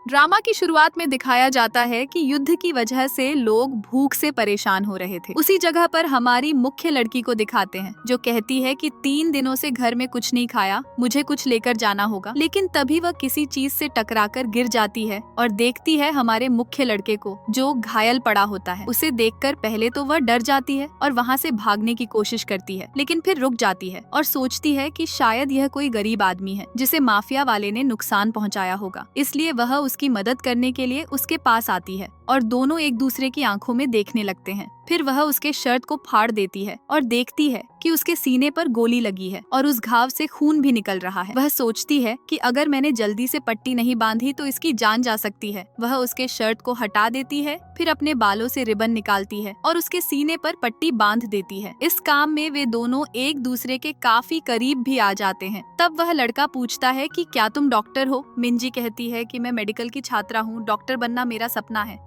Drama की शुरुआत में दिखाया जाता है कि युद्ध की वजह से लोग भूख से परेशान हो रहे थे। उसी जगह पर हमारी मुख्य लड़की को दिखाते हैं जो कहती है कि 3 दिनों से घर में कुछ नहीं खाया, मुझे कुछ लेकर जाना होगा। लेकिन तभी वह किसी चीज से टकराकर गिर जाती है और देखती है हमारे मुख्य लड़के को जो घायल पड़ा होता है। उसे देखकर पहले तो वह डर जाती है और वहाँ से भागने की कोशिश करती है, लेकिन फिर रुक जाती है और सोचती है कि शायद यह कोई गरीब आदमी है जिसे माफिया वाले ने नुकसान पहुँचाया होगा, इसलिए वह उसकी मदद करने के लिए उसके पास आती है और दोनों एक दूसरे की आंखों में देखने लगते हैं। फिर वह उसके शर्ट को फाड़ देती है और देखती है कि उसके सीने पर गोली लगी है और उस घाव से खून भी निकल रहा है। वह सोचती है कि अगर मैंने जल्दी से पट्टी नहीं बांधी तो इसकी जान जा सकती है। वह उसके शर्ट को हटा देती है, फिर अपने बालों से रिबन निकालती है और उसके सीने पर पट्टी बांध देती है। इस काम में वे दोनों एक दूसरे के काफी करीब भी आ जाते हैं। तब वह लड़का पूछता है कि क्या तुम डॉक्टर हो? मिंजी कहती है कि मैं मेडिकल की छात्रा हूँ, डॉक्टर बनना मेरा सपना है।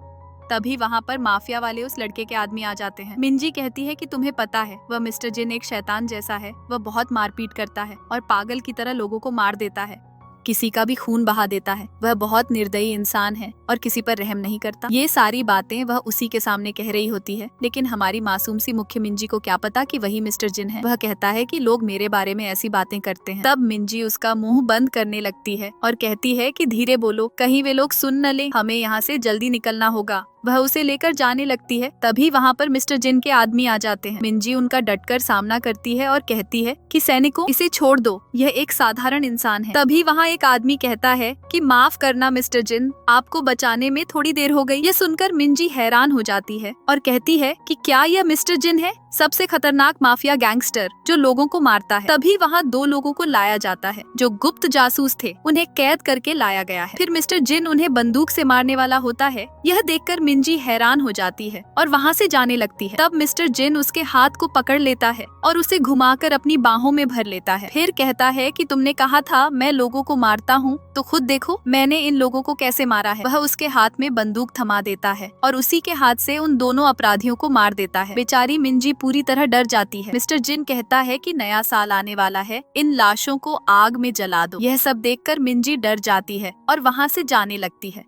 तभी वहाँ पर माफिया वाले उस लड़के के आदमी आ जाते हैं। मिंजी कहती है कि तुम्हें पता है वह मिस्टर जिन एक शैतान जैसा है, वह बहुत मारपीट करता है और पागल की तरह लोगों को मार देता है, किसी का भी खून बहा देता है। वह बहुत निर्दयी इंसान है और किसी पर रहम नहीं करता। ये सारी बातें वह उसी के सामने कह रही होती है, लेकिन हमारी मासूम सी मुख्य मिंजी को क्या पता कि वही मिस्टर जिन है। वह कहता है कि लोग मेरे बारे में ऐसी बातें करते हैं। तब मिंजी उसका मुंह बंद करने लगती है और कहती है कि धीरे बोलो, कहीं वे लोग सुन न ले, हमें यहाँ से जल्दी निकलना होगा। वह उसे लेकर जाने लगती है। तभी वहाँ पर मिस्टर जिन के आदमी आ जाते हैं। मिंजी उनका डटकर सामना करती है और कहती है कि सैनिकों, इसे छोड़ दो, यह एक साधारण इंसान है। तभी वहाँ एक आदमी कहता है कि माफ करना मिस्टर जिन, आपको बचाने में थोड़ी देर हो गई। यह सुनकर मिंजी हैरान हो जाती है और कहती है कि क्या यह मिस्टर जिन है, सबसे खतरनाक माफिया गैंगस्टर जो लोगों को मारता है। तभी वहाँ 2 लोगों को लाया जाता है जो गुप्त जासूस थे, उन्हें कैद करके लाया गया है। फिर मिस्टर जिन उन्हें बंदूक से मारने वाला होता है। यह देखकर मिंजी हैरान हो जाती है और वहाँ से जाने लगती है। तब मिस्टर जिन उसके हाथ को पकड़ लेता है और उसे घुमाकर अपनी बाहों में भर लेता है। फिर कहता है कि तुमने कहा था मैं लोगों को मारता हूँ, तो खुद देखो मैंने इन लोगों को कैसे मारा है। वह उसके हाथ में बंदूक थमा देता है और उसी के हाथ से उन दोनों अपराधियों को मार देता है। बेचारी मिंजी पूरी तरह डर जाती है। मिस्टर जिन कहता है कि नया साल आने वाला है, इन लाशों को आग में जला दो। यह सब देखकर मिंजी डर जाती है और वहाँ से जाने लगती है।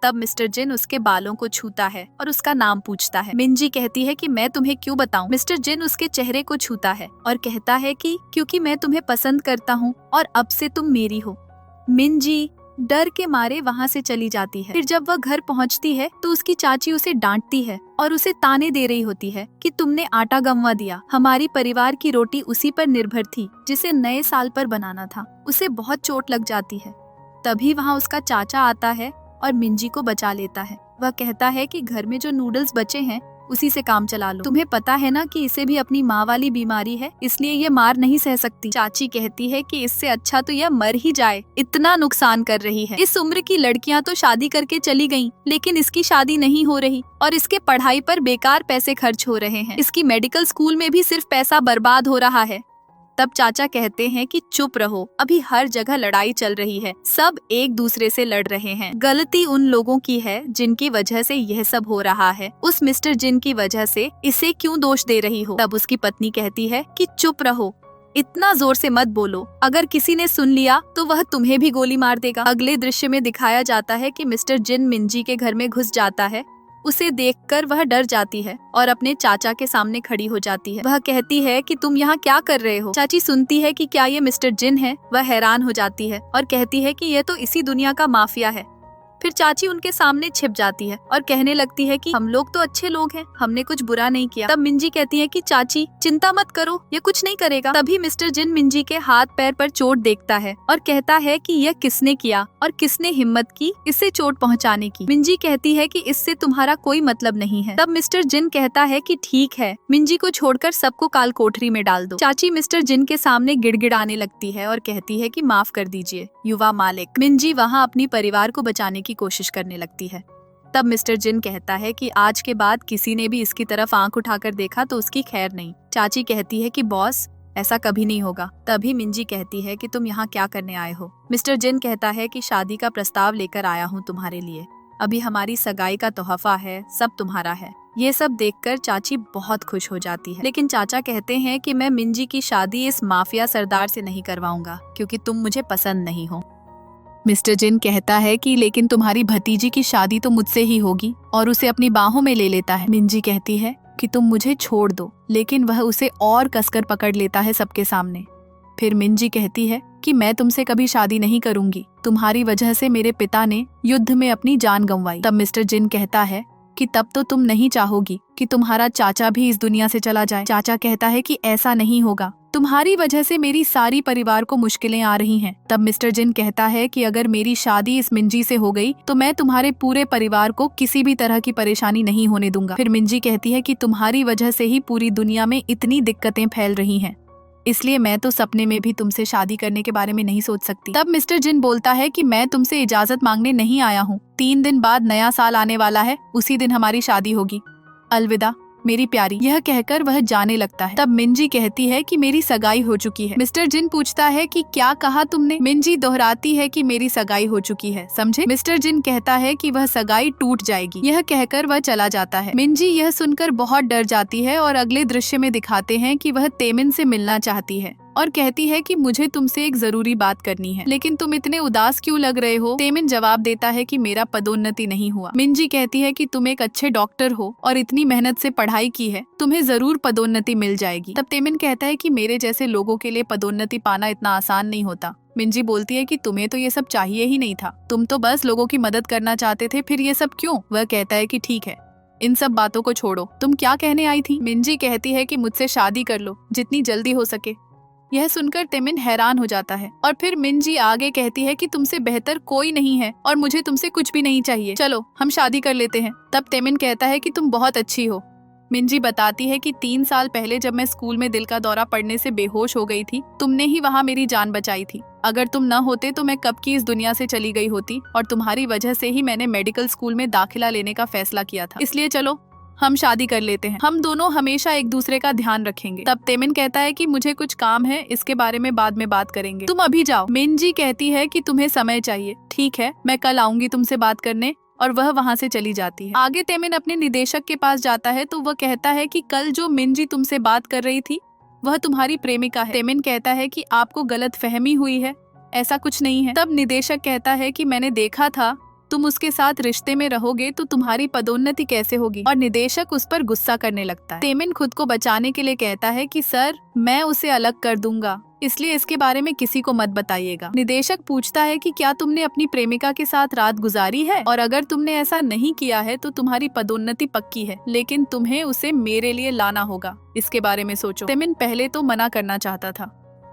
तब मिस्टर जिन उसके बालों को छूता है और उसका नाम पूछता है। मिंजी कहती है कि मैं तुम्हें क्यों बताऊं। मिस्टर जिन उसके चेहरे को छूता है और कहता है कि क्योंकि मैं तुम्हें पसंद करता हूँ और अब से तुम मेरी हो। मिंजी डर के मारे वहाँ से चली जाती है। फिर जब वह घर पहुँचती है तो उसकी चाची उसे डांटती है और उसे ताने दे रही होती है कि तुमने आटा गंवा दिया, हमारी परिवार की रोटी उसी पर निर्भर थी जिसे नए साल पर बनाना था। उसे बहुत चोट लग जाती है। तभी वहाँ उसका चाचा आता है और मिंजी को बचा लेता है। वह कहता है कि घर में जो नूडल्स बचे हैं उसी से काम चला लो। तुम्हें पता है ना कि इसे भी अपनी माँ वाली बीमारी है, इसलिए ये मार नहीं सह सकती। चाची कहती है कि इससे अच्छा तो यह मर ही जाए, इतना नुकसान कर रही है। इस उम्र की लड़कियां तो शादी करके चली गईं, लेकिन इसकी शादी नहीं हो रही और इसके पढ़ाई पर बेकार पैसे खर्च हो रहे हैं। इसकी मेडिकल स्कूल में भी सिर्फ पैसा बर्बाद हो रहा है। तब चाचा कहते हैं कि चुप रहो, अभी हर जगह लड़ाई चल रही है, सब एक दूसरे से लड़ रहे हैं। गलती उन लोगों की है जिनकी वजह से यह सब हो रहा है। उस मिस्टर जिन की वजह से इसे क्यों दोष दे रही हो? तब उसकी पत्नी कहती है कि चुप रहो, इतना जोर से मत बोलो, अगर किसी ने सुन लिया तो वह तुम्हें भी गोली मार देगा। अगले दृश्य में दिखाया जाता है कि मिस्टर जिन मिंजी के घर में घुस जाता है। उसे देखकर वह डर जाती है और अपने चाचा के सामने खड़ी हो जाती है। वह कहती है कि तुम यहाँ क्या कर रहे हो? चाची सुनती है कि क्या ये मिस्टर जिन है, वह हैरान हो जाती है और कहती है कि यह तो इसी दुनिया का माफिया है। फिर चाची उनके सामने छिप जाती है और कहने लगती है कि हम लोग तो अच्छे लोग हैं, हमने कुछ बुरा नहीं किया। तब मिंजी कहती है कि चाची चिंता मत करो, ये कुछ नहीं करेगा। तभी मिस्टर जिन मिंजी के हाथ पैर पर चोट देखता है और कहता है कि यह किसने किया और किसने हिम्मत की इसे चोट पहुंचाने की। मिंजी कहती है कि इससे तुम्हारा कोई मतलब नहीं है। तब मिस्टर जिन कहता है कि ठीक है, मिंजी को छोड़कर सबको काल कोठरी में डाल दो। चाची मिस्टर जिन के सामने गिड़गिड़ाने लगती है और कहती है कि माफ कर दीजिए युवा मालिक। मिंजी वहाँ अपनी परिवार को बचाने की कोशिश करने लगती है। तब मिस्टर जिन कहता है कि आज के बाद किसी ने भी इसकी तरफ आंख उठाकर देखा तो उसकी खैर नहीं। चाची कहती है कि बॉस ऐसा कभी नहीं होगा। तभी मिंजी कहती है कि तुम यहाँ क्या करने आए हो? मिस्टर जिन कहता है कि शादी का प्रस्ताव लेकर आया हूँ तुम्हारे लिए, अभी हमारी सगाई का तोहफा है, सब तुम्हारा है। ये सब देखकर चाची बहुत खुश हो जाती है, लेकिन चाचा कहते हैं कि मैं मिंजी की शादी इस माफिया सरदार से नहीं करवाऊंगा क्योंकि तुम मुझे पसंद नहीं हो। मिस्टर जिन कहता है कि लेकिन तुम्हारी भतीजी की शादी तो मुझसे ही होगी और उसे अपनी बाहों में ले लेता है। मिंजी कहती है कि तुम मुझे छोड़ दो, लेकिन वह उसे और कसकर पकड़ लेता है सबके सामने। फिर मिंजी कहती है कि मैं तुमसे कभी शादी नहीं करूंगी, तुम्हारी वजह से मेरे पिता ने युद्ध में अपनी जान गंवाई। तब मिस्टर जिन कहता है कि तब तो तुम नहीं चाहोगी कि तुम्हारा चाचा भी इस दुनिया से चला जाए। चाचा कहता है कि ऐसा नहीं होगा, तुम्हारी वजह से मेरी सारी परिवार को मुश्किलें आ रही हैं। तब मिस्टर जिन कहता है कि अगर मेरी शादी इस मिंजी से हो गई तो मैं तुम्हारे पूरे परिवार को किसी भी तरह की परेशानी नहीं होने दूंगा। फिर मिंजी कहती है कि तुम्हारी वजह से ही पूरी दुनिया में इतनी दिक्कतें फैल रही हैं, इसलिए मैं तो सपने में भी तुमसे शादी करने के बारे में नहीं सोच सकती। तब मिस्टर जिन बोलता है कि मैं तुमसे इजाजत मांगने नहीं आया हूँ, 3 दिन बाद नया साल आने वाला है, उसी दिन हमारी शादी होगी, अलविदा मेरी प्यारी। यह कहकर वह जाने लगता है। तब मिंजी कहती है कि मेरी सगाई हो चुकी है। मिस्टर जिन पूछता है कि क्या कहा तुमने? मिंजी दोहराती है कि मेरी सगाई हो चुकी है, समझे? मिस्टर जिन कहता है कि वह सगाई टूट जाएगी। यह कहकर वह चला जाता है। मिंजी यह सुनकर बहुत डर जाती है और अगले दृश्य में दिखाते हैं कि वह तेमिन से मिलना चाहती है और कहती है कि मुझे तुमसे एक जरूरी बात करनी है, लेकिन तुम इतने उदास क्यों लग रहे हो? तेमिन जवाब देता है कि मेरा पदोन्नति नहीं हुआ। मिंजी कहती है कि तुम एक अच्छे डॉक्टर हो और इतनी मेहनत से पढ़ाई की है, तुम्हें जरूर पदोन्नति मिल जाएगी। तब तेमिन कहता है कि मेरे जैसे लोगों के लिए पदोन्नति पाना इतना आसान नहीं होता। मिंजी बोलती है कि तुम्हें तो ये सब चाहिए ही नहीं था, तुम तो बस लोगों की मदद करना चाहते थे, फिर ये सब क्यों? वह कहता है कि ठीक है, इन सब बातों को छोड़ो, तुम क्या कहने आई थी? मिंजी कहती है कि मुझसे शादी कर लो जितनी जल्दी हो सके। यह सुनकर तेमिन हैरान हो जाता है और फिर मिंजी आगे कहती है कि तुमसे बेहतर कोई नहीं है और मुझे तुमसे कुछ भी नहीं चाहिए, चलो हम शादी कर लेते हैं। तब तेमिन कहता है कि तुम बहुत अच्छी हो। मिंजी बताती है कि 3 साल पहले जब मैं स्कूल में दिल का दौरा पड़ने से बेहोश हो गई थी, तुमने ही वहाँ मेरी जान बचाई थी। अगर तुम न होते तो मैं कब की इस दुनिया से चली गई होती और तुम्हारी वजह से ही मैंने मेडिकल स्कूल में दाखिला लेने का फैसला किया था। इसलिए चलो हम शादी कर लेते हैं, हम दोनों हमेशा एक दूसरे का ध्यान रखेंगे। तब तेमिन कहता है कि मुझे कुछ काम है, इसके बारे में बाद में बात करेंगे, तुम अभी जाओ। मिंजी कहती है कि तुम्हें समय चाहिए, ठीक है मैं कल आऊंगी तुमसे बात करने, और वह वहाँ से चली जाती है। आगे तेमिन अपने निदेशक के पास जाता है तो वह कहता है कि कल जो मिंजी तुमसे बात कर रही थी वह तुम्हारी प्रेमिका है। तेमिन कहता है कि आपको गलत फहमी हुई है, ऐसा कुछ नहीं है। तब निदेशक कहता है कि मैंने देखा था तुम उसके साथ रिश्ते में रहोगे तो तुम्हारी पदोन्नति कैसे होगी, और निदेशक उस पर गुस्सा करने लगता है। तेमिन खुद को बचाने के लिए कहता है कि सर मैं उसे अलग कर दूंगा, इसलिए इसके बारे में किसी को मत बताइएगा। निदेशक पूछता है कि क्या तुमने अपनी प्रेमिका के साथ रात गुजारी है, और अगर तुमने ऐसा नहीं किया है तो तुम्हारी पदोन्नति पक्की है, लेकिन तुम्हें उसे मेरे लिए लाना होगा, इसके बारे में सोचो। तेमिन पहले तो मना करना चाहता था।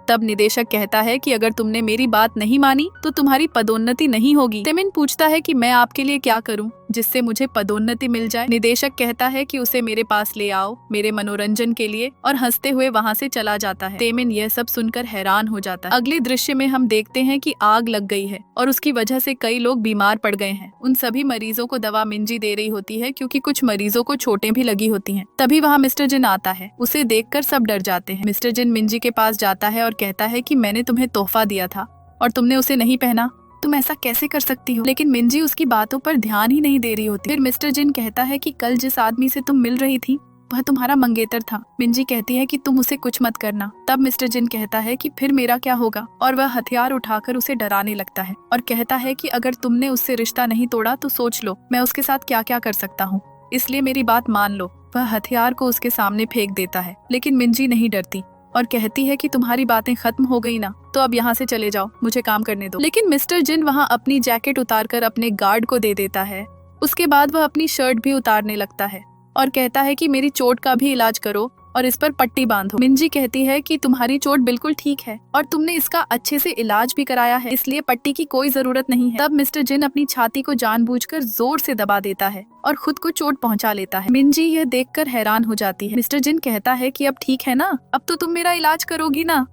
तब निदेशक कहता है कि अगर तुमने मेरी बात नहीं मानी तो तुम्हारी पदोन्नति नहीं होगी। तेमिन पूछता है कि मैं आपके लिए क्या करूं जिससे मुझे पदोन्नति मिल जाए। निदेशक कहता है कि उसे मेरे पास ले आओ मेरे मनोरंजन के लिए, और हंसते हुए वहां से चला जाता है। तेमिन यह सब सुनकर हैरान हो जाता है। अगले दृश्य में हम देखते हैं कि आग लग गई है और उसकी वजह से कई लोग बीमार पड़ गए हैं। उन सभी मरीजों को दवा मिंजी दे रही होती है क्योंकि कुछ मरीजों को चोटें भी लगी होती हैं। तभी वहाँ मिस्टर जिन आता है, उसे देखकर सब डर जाते हैं। मिस्टर जिन मिंजी के पास जाता है और कहता है कि मैंने तुम्हें तोहफा दिया था और तुमने उसे नहीं पहना, तुम ऐसा कैसे कर सकती हो? लेकिन मिंजी उसकी बातों पर ध्यान ही नहीं दे रही होती। फिर मिस्टर जिन कहता है कि कल जिस आदमी से तुम मिल रही थी वह तुम्हारा मंगेतर था। मिंजी कहती है कि तुम उसे कुछ मत करना। तब मिस्टर जिन कहता है कि फिर मेरा क्या होगा, और वह हथियार उठाकर उसे डराने लगता है और कहता है कि अगर तुमने उससे रिश्ता नहीं तोड़ा तो सोच लो मैं उसके साथ क्या क्या कर सकता हूँ, इसलिए मेरी बात मान लो। वह हथियार को उसके सामने फेंक देता है, लेकिन मिंजी नहीं डरती और कहती है कि तुम्हारी बातें खत्म हो गई ना, तो अब यहाँ से चले जाओ, मुझे काम करने दो। लेकिन मिस्टर जिन वहाँ अपनी जैकेट उतारकर अपने गार्ड को दे देता है। उसके बाद वह अपनी शर्ट भी उतारने लगता है और कहता है कि मेरी चोट का भी इलाज करो और इस पर पट्टी बांधो। मिंजी कहती है कि तुम्हारी चोट बिल्कुल ठीक है और तुमने इसका अच्छे से इलाज भी कराया है, इसलिए पट्टी की कोई जरूरत नहीं है। तब मिस्टर जिन अपनी छाती को जानबूझकर जोर से दबा देता है और खुद को चोट पहुंचा लेता है। मिंजी यह देखकर हैरान हो जाती है। मिस्टर जिन कहता है कि अब ठीक है ना, अब तो तुम मेरा इलाज करोगी ना?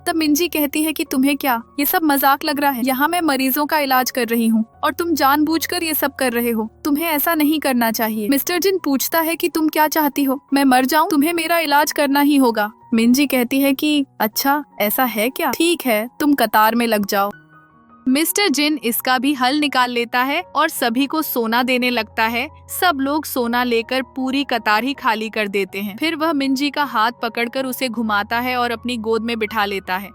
तब मिंजी कहती है कि तुम्हें क्या, ये सब मजाक लग रहा है? यहाँ मैं मरीजों का इलाज कर रही हूँ और तुम जानबूझकर ये सब कर रहे हो, तुम्हें ऐसा नहीं करना चाहिए। मिस्टर जिन पूछता है कि तुम क्या चाहती हो, मैं मर जाऊँ? तुम्हें मेरा इलाज करना ही होगा। मिंजी कहती है कि अच्छा ऐसा है क्या, ठीक है तुम कतार में लग जाओ। मिस्टर जिन इसका भी हल निकाल लेता है और सभी को सोना देने लगता है। सब लोग सोना लेकर पूरी कतार ही खाली कर देते हैं। फिर वह मिंजी का हाथ पकड़कर उसे घुमाता है और अपनी गोद में बिठा लेता है।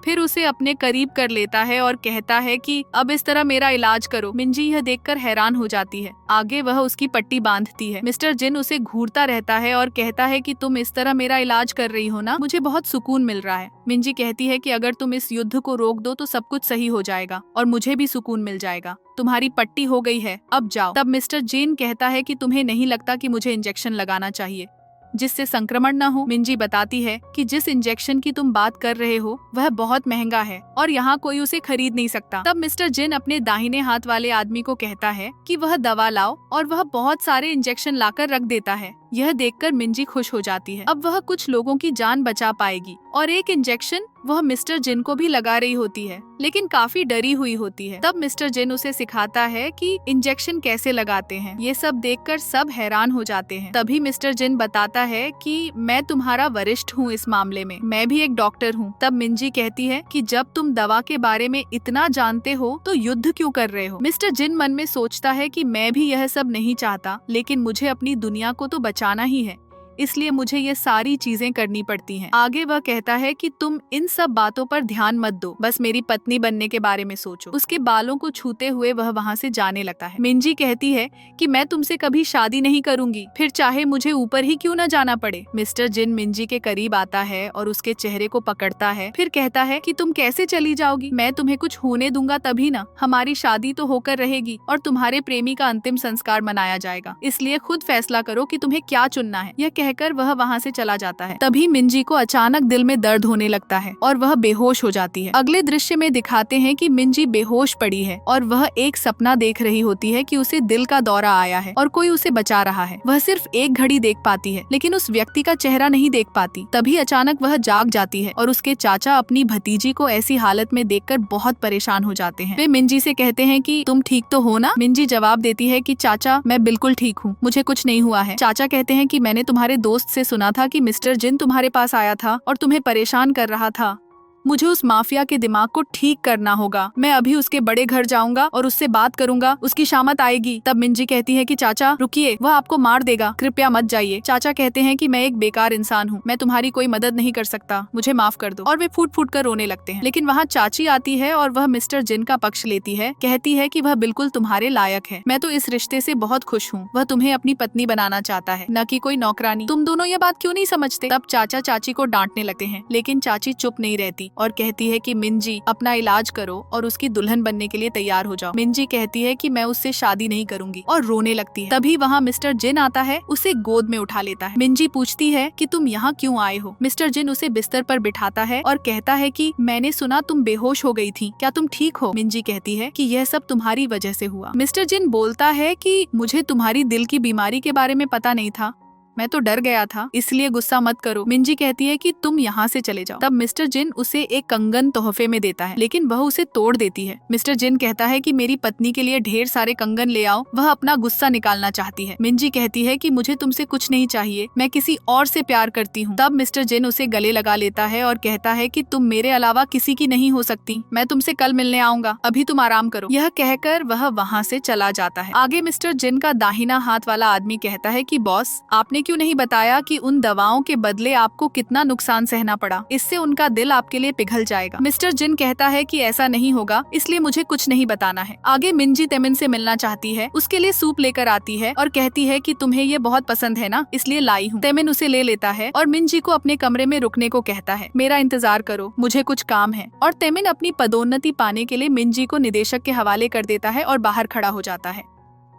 फिर उसे अपने करीब कर लेता है और कहता है कि अब इस तरह मेरा इलाज करो। मिंजी यह देखकर हैरान हो जाती है। आगे वह उसकी पट्टी बांधती है। मिस्टर जिन उसे घूरता रहता है और कहता है कि तुम इस तरह मेरा इलाज कर रही हो ना, मुझे बहुत सुकून मिल रहा है। मिंजी कहती है कि अगर तुम इस युद्ध को रोक दो तो सब कुछ सही हो जाएगा और मुझे भी सुकून मिल जाएगा। तुम्हारी पट्टी हो गई है, अब जाओ। तब मिस्टर जिन कहता है कि तुम्हें नहीं लगता कि मुझे इंजेक्शन लगाना चाहिए जिससे संक्रमण न हो। मिंजी बताती है कि जिस इंजेक्शन की तुम बात कर रहे हो वह बहुत महंगा है और यहाँ कोई उसे खरीद नहीं सकता। तब मिस्टर जिन अपने दाहिने हाथ वाले आदमी को कहता है कि वह दवा लाओ और वह बहुत सारे इंजेक्शन लाकर रख देता है। यह देखकर मिंजी खुश हो जाती है। अब वह कुछ लोगों की जान बचा पाएगी और एक इंजेक्शन वह मिस्टर जिन को भी लगा रही होती है, लेकिन काफी डरी हुई होती है। तब मिस्टर जिन उसे सिखाता है कि इंजेक्शन कैसे लगाते हैं। ये सब देखकर सब हैरान हो जाते हैं। तभी मिस्टर जिन बताता है कि मैं तुम्हारा वरिष्ठ हूँ इस मामले में, मैं भी एक डॉक्टर हूँ। तब मिंजी कहती है कि जब तुम दवा के बारे में इतना जानते हो तो युद्ध क्यों कर रहे हो। मिस्टर जिन मन में सोचता है कि मैं भी यह सब नहीं चाहता, लेकिन मुझे अपनी दुनिया को तो बचाना ही है, इसलिए मुझे ये सारी चीजें करनी पड़ती हैं। आगे वह कहता है कि तुम इन सब बातों पर ध्यान मत दो, बस मेरी पत्नी बनने के बारे में सोचो। उसके बालों को छूते हुए वह वहाँ से जाने लगता है। मिंजी कहती है कि मैं तुमसे कभी शादी नहीं करूंगी, फिर चाहे मुझे ऊपर ही क्यों न जाना पड़े। मिस्टर जिन मिंजी के करीब आता है और उसके चेहरे को पकड़ता है, फिर कहता है कि तुम कैसे चली जाओगी, मैं तुम्हें कुछ होने दूंगा तभी ना। हमारी शादी तो होकर रहेगी और तुम्हारे प्रेमी का अंतिम संस्कार मनाया जाएगा, इसलिए खुद फैसला करो कि तुम्हें क्या चुनना है। यह कहकर वह वहाँ से चला जाता है। तभी मिंजी को अचानक दिल में दर्द होने लगता है और वह बेहोश हो जाती है। अगले दृश्य में दिखाते हैं कि मिंजी बेहोश पड़ी है और वह एक सपना देख रही होती है कि उसे दिल का दौरा आया है और कोई उसे बचा रहा है। वह सिर्फ एक घड़ी देख पाती है, लेकिन उस व्यक्ति का चेहरा नहीं देख पाती। तभी अचानक वह जाग जाती है और उसके चाचा अपनी भतीजी को ऐसी हालत में देखकर बहुत परेशान हो जाते हैं। वे मिंजी से कहते हैं कि तुम ठीक तो हो ना। मिंजी जवाब देती है कि चाचा मैं बिल्कुल ठीक हूँ, मुझे कुछ नहीं हुआ है। चाचा कहते हैं कि मैंने तुम्हारे दोस्त से सुना था कि मिस्टर जिन तुम्हारे पास आया था और तुम्हें परेशान कर रहा था। मुझे उस माफिया के दिमाग को ठीक करना होगा। मैं अभी उसके बड़े घर जाऊंगा और उससे बात करूंगा, उसकी शामत आएगी। तब मिंजी कहती है कि चाचा रुकिए, वह आपको मार देगा, कृपया मत जाइए। चाचा कहते हैं कि मैं एक बेकार इंसान हूँ, मैं तुम्हारी कोई मदद नहीं कर सकता, मुझे माफ कर दो। और वे फूट फूट कर रोने लगते हैं। लेकिन वहाँ चाची आती है और वह मिस्टर जिन का पक्ष लेती है, कहती है कि वह बिल्कुल तुम्हारे लायक है। मैं तो इस रिश्ते से बहुत खुश हूँ। वह तुम्हें अपनी पत्नी बनाना चाहता है, न कि कोई नौकरानी। तुम दोनों ये बात क्यों नहीं समझते। तब चाचा चाची को डांटने लगते हैं, लेकिन चाची चुप नहीं रहती और कहती है कि मिंजी अपना इलाज करो और उसकी दुल्हन बनने के लिए तैयार हो जाओ। मिंजी कहती है कि मैं उससे शादी नहीं करूंगी और रोने लगती है। तभी वहाँ मिस्टर जिन आता है, उसे गोद में उठा लेता है। मिंजी पूछती है कि तुम यहाँ क्यों आए हो। मिस्टर जिन उसे बिस्तर पर बिठाता है और कहता है कि मैंने सुना तुम बेहोश हो गई थी, क्या तुम ठीक हो। मिंजी कहती है कि यह सब तुम्हारी वजह से हुआ। मिस्टर जिन बोलता है कि मुझे तुम्हारी दिल की बीमारी के बारे में पता नहीं था, मैं तो डर गया था, इसलिए गुस्सा मत करो। मिंजी कहती है कि तुम यहाँ से चले जाओ। तब मिस्टर जिन उसे एक कंगन तोहफे में देता है, लेकिन वह उसे तोड़ देती है। मिस्टर जिन कहता है कि मेरी पत्नी के लिए ढेर सारे कंगन ले आओ, वह अपना गुस्सा निकालना चाहती है। मिंजी कहती है कि मुझे तुमसे कुछ नहीं चाहिए, मैं किसी और से प्यार करती हूँ। तब मिस्टर जिन उसे गले लगा लेता है और कहता है कि तुम मेरे अलावा किसी की नहीं हो सकती, मैं तुमसे कल मिलने आऊंगा, अभी तुम आराम करो। यह कहकर वह वहाँ से चला जाता है। आगे मिस्टर जिन का दाहिना हाथ वाला आदमी कहता है कि बॉस, आपने क्यों नहीं बताया कि उन दवाओं के बदले आपको कितना नुकसान सहना पड़ा, इससे उनका दिल आपके लिए पिघल जाएगा। मिस्टर जिन कहता है कि ऐसा नहीं होगा, इसलिए मुझे कुछ नहीं बताना है। आगे मिंजी तेमिन से मिलना चाहती है, उसके लिए सूप लेकर आती है और कहती है कि तुम्हें ये बहुत पसंद है ना, इसलिए लाई हूँ। तेमिन उसे ले लेता है और मिंजी को अपने कमरे में रुकने को कहता है, मेरा इंतजार करो, मुझे कुछ काम है। और तेमिन अपनी पदोन्नति पाने के लिए मिंजी को निदेशक के हवाले कर देता है और बाहर खड़ा हो जाता है।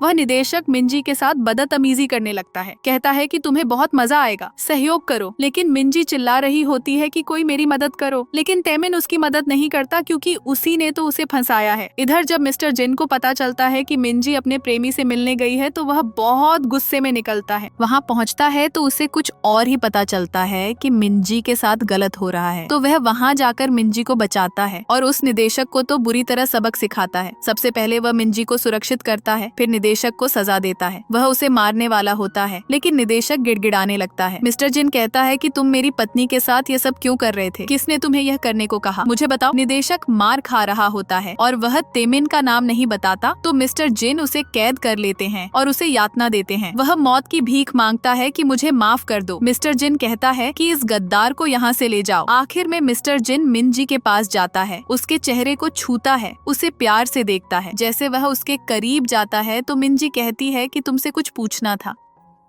वह निदेशक मिंजी के साथ बदतमीजी करने लगता है, कहता है कि तुम्हें बहुत मजा आएगा, सहयोग करो। लेकिन मिंजी चिल्ला रही होती है कि कोई मेरी मदद करो, लेकिन तेमिन उसकी मदद नहीं करता क्योंकि उसी ने तो उसे फंसाया है। इधर जब मिस्टर जिन को पता चलता है कि मिंजी अपने प्रेमी से मिलने गई है तो वह बहुत गुस्से में निकलता है। वहाँ पहुँचता है तो उसे कुछ और ही पता चलता है कि मिंजी के साथ गलत हो रहा है, तो वह वहाँ जाकर मिंजी को बचाता है और उस निदेशक को तो बुरी तरह सबक सिखाता है। सबसे पहले वह मिंजी को सुरक्षित करता है, फिर निदेशक निदेशक को सजा देता है। वह उसे मारने वाला होता है, लेकिन निदेशक गिड़गिड़ाने लगता है। मिस्टर जिन कहता है कि तुम मेरी पत्नी के साथ ये सब क्यों कर रहे थे? किसने तुम्हें यह करने को कहा? मुझे बताओ। निदेशक मार खा रहा होता है और वह तेमिन का नाम नहीं बताता, तो मिस्टर जिन उसे कैद कर लेते हैं और उसे यातना देते हैं। वह मौत की भीख मांगता है कि मुझे माफ कर दो। मिस्टर जिन कहता है कि इस गद्दार को यहाँ से ले जाओ। आखिर में मिस्टर जिन मिंजी के पास जाता है, उसके चेहरे को छूता है, उसे प्यार से देखता है। जैसे वह उसके करीब जाता है तो मिंजी कहती है कि तुमसे कुछ पूछना था,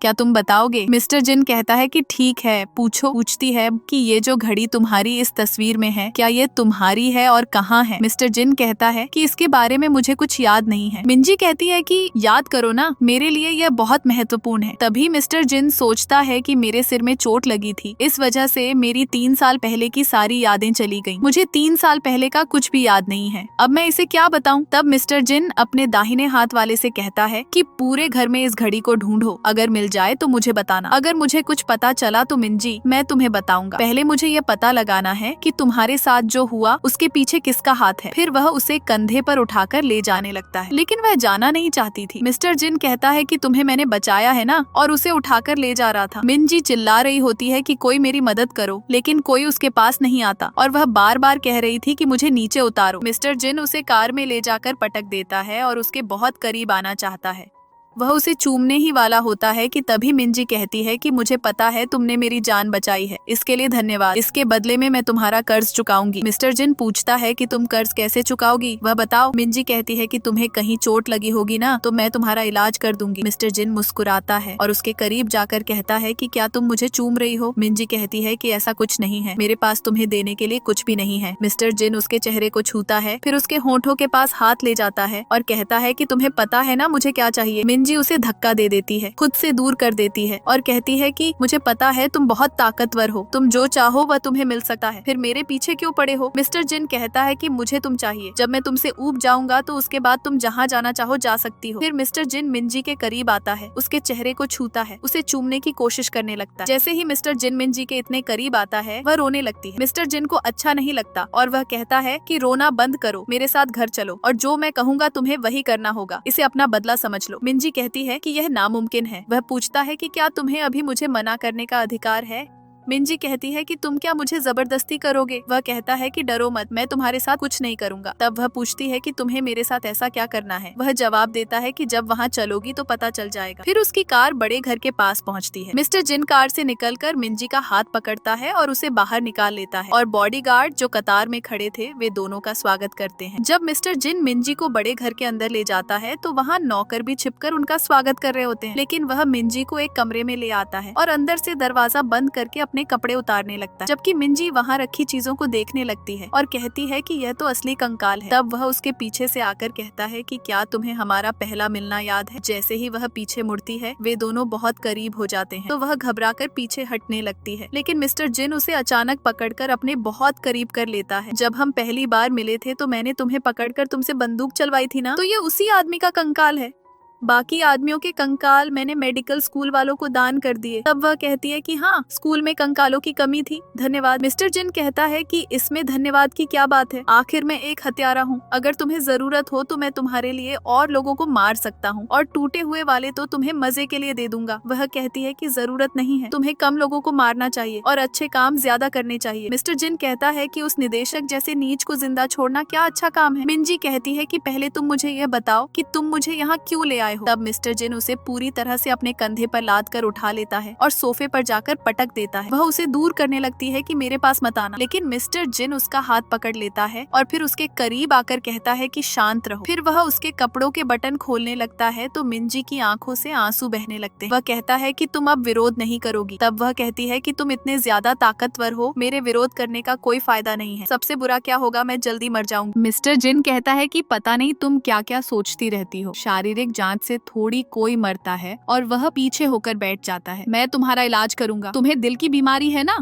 क्या तुम बताओगे? मिस्टर जिन कहता है कि ठीक है, पूछो। पूछती है कि ये जो घड़ी तुम्हारी इस तस्वीर में है, क्या ये तुम्हारी है और कहाँ है? मिस्टर जिन कहता है कि इसके बारे में मुझे कुछ याद नहीं है। मिंजी कहती है कि याद करो ना, मेरे लिए यह बहुत महत्वपूर्ण है। तभी मिस्टर जिन सोचता है कि मेरे सिर में चोट लगी थी, इस वजह से मेरी 3 साल पहले की सारी यादें चली गयी। मुझे 3 साल पहले का कुछ भी याद नहीं है। अब मैं इसे क्या बताऊँ? तब मिस्टर जिन अपने दाहिने हाथ वाले से कहता है कि पूरे घर में इस घड़ी को ढूंढो, अगर मिल जाए तो मुझे बताना। अगर मुझे कुछ पता चला तो मिंजी, मैं तुम्हें बताऊंगा। पहले मुझे ये पता लगाना है कि तुम्हारे साथ जो हुआ उसके पीछे किसका हाथ है। फिर वह उसे कंधे पर उठाकर ले जाने लगता है, लेकिन वह जाना नहीं चाहती थी। मिस्टर जिन कहता है कि तुम्हें मैंने बचाया है ना, और उसे उठाकर ले जा रहा था। मिंजी चिल्ला रही होती है कि कोई मेरी मदद करो, लेकिन कोई उसके पास नहीं आता और वह बार बार कह रही थी कि मुझे नीचे उतारो। मिस्टर जिन उसे कार में ले जाकर पटक देता है और उसके बहुत करीब आना चाहता है। वह उसे चूमने ही वाला होता है कि तभी मिंजी कहती है कि मुझे पता है तुमने मेरी जान बचाई है, इसके लिए धन्यवाद। इसके बदले में मैं तुम्हारा कर्ज चुकाऊंगी। मिस्टर जिन पूछता है कि तुम कर्ज कैसे चुकाओगी, वह बताओ। मिंजी कहती है कि तुम्हें कहीं चोट लगी होगी ना, तो मैं तुम्हारा इलाज कर दूंगी। मिस्टर जिन मुस्कुराता है और उसके करीब जाकर कहता है कि क्या तुम मुझे चूम रही हो? मिंजी कहती है कि ऐसा कुछ नहीं है, मेरे पास तुम्हें देने के लिए कुछ भी नहीं है। मिस्टर जिन उसके चेहरे को छूता है, फिर उसके होंठों के पास हाथ ले जाता है और कहता है कि तुम्हें पता है ना मुझे क्या चाहिए। मिंजी उसे धक्का दे देती है, खुद से दूर कर देती है और कहती है कि मुझे पता है तुम बहुत ताकतवर हो, तुम जो चाहो वह तुम्हें मिल सकता है, फिर मेरे पीछे क्यों पड़े हो? मिस्टर जिन कहता है कि मुझे तुम चाहिए, जब मैं तुमसे ऊब जाऊंगा तो उसके बाद तुम जहाँ जाना चाहो जा सकती हो। फिर मिस्टर जिन मिंजी के करीब आता है, उसके चेहरे को छूता है, उसे चूमने की कोशिश करने लगता है। जैसे ही मिस्टर जिन मिंजी के इतने करीब आता है, वह रोने लगती है। मिस्टर जिन को अच्छा नहीं लगता और वह कहता है कि रोना बंद करो, मेरे साथ घर चलो और जो मैं कहूँगा तुम्हें वही करना होगा, इसे अपना बदला समझ लो। मिंजी कहती है कि यह नामुमकिन है। वह पूछता है कि क्या तुम्हें अभी मुझे मना करने का अधिकार है? मिंजी कहती है कि तुम क्या मुझे जबरदस्ती करोगे? वह कहता है कि डरो मत, मैं तुम्हारे साथ कुछ नहीं करूंगा। तब वह पूछती है कि तुम्हें मेरे साथ ऐसा क्या करना है? वह जवाब देता है कि जब वहाँ चलोगी तो पता चल जाएगा। फिर उसकी कार बड़े घर के पास पहुँचती है। मिस्टर जिन कार से निकलकर मिंजी का हाथ पकड़ता है और उसे बाहर निकाल लेता है और बॉडीगार्ड जो कतार में खड़े थे वे दोनों का स्वागत करते हैं। जब मिस्टर जिन मिंजी को बड़े घर के अंदर ले जाता है तो वहाँ नौकर भी छिपकर उनका स्वागत कर रहे होते हैं, लेकिन वह मिंजी को एक कमरे में ले आता है और अंदर से दरवाजा बंद करके अपने कपड़े उतारने लगता है, जबकि मिंजी वहाँ रखी चीजों को देखने लगती है और कहती है कि यह तो असली कंकाल है। तब वह उसके पीछे से आकर कहता है कि क्या तुम्हें हमारा पहला मिलना याद है? जैसे ही वह पीछे मुड़ती है, वे दोनों बहुत करीब हो जाते हैं, तो वह घबराकर पीछे हटने लगती है, लेकिन मिस्टर जिन उसे अचानक पकड़कर अपने बहुत करीब कर लेता है। जब हम पहली बार मिले थे तो मैंने तुम्हें पकड़कर तुमसे बंदूक चलवाई थी ना, तो ये उसी आदमी का कंकाल है। बाकी आदमियों के कंकाल मैंने मेडिकल स्कूल वालों को दान कर दिए। तब वह कहती है कि हाँ, स्कूल में कंकालों की कमी थी, धन्यवाद। मिस्टर जिन कहता है कि इसमें धन्यवाद की क्या बात है, आखिर मैं एक हत्यारा हूँ, अगर तुम्हें जरूरत हो तो मैं तुम्हारे लिए और लोगों को मार सकता हूँ और टूटे हुए वाले तो तुम्हें मजे के लिए दे दूंगा। वह कहती है कि जरूरत नहीं है, तुम्हें कम लोगों को मारना चाहिए और अच्छे काम ज्यादा करने चाहिए। मिस्टर जिन कहता है कि उस निदेशक जैसे नीच को जिंदा छोड़ना क्या अच्छा काम है। मिंजी कहती है कि पहले तुम मुझे यह बताओ कि तुम मुझे यहाँ क्यों ले आए हो। तब मिस्टर जिन उसे पूरी तरह से अपने कंधे पर लाद कर उठा लेता है और सोफे पर जाकर पटक देता है। वह उसे दूर करने लगती है कि मेरे पास मत आना, लेकिन मिस्टर जिन उसका हाथ पकड़ लेता है और फिर उसके करीब आकर कहता है कि शांत रहो। फिर वह उसके कपड़ों के बटन खोलने लगता है तो मिंजी की आंखों से आंसू बहने लगते हैं। वह कहता है कि तुम अब विरोध नहीं करोगी। तब वह कहती है कि तुम इतने ज्यादा ताकतवर हो, मेरे विरोध करने का कोई फायदा नहीं है, सबसे बुरा क्या होगा, मैं जल्दी मर जाऊंगी। मिस्टर जिन कहता है कि पता नहीं तुम क्या क्या सोचती रहती हो, शारीरिक जांच से थोड़ी कोई मरता है। और वह पीछे होकर बैठ जाता है। मैं तुम्हारा इलाज करूंगा, तुम्हें दिल की बीमारी है ना,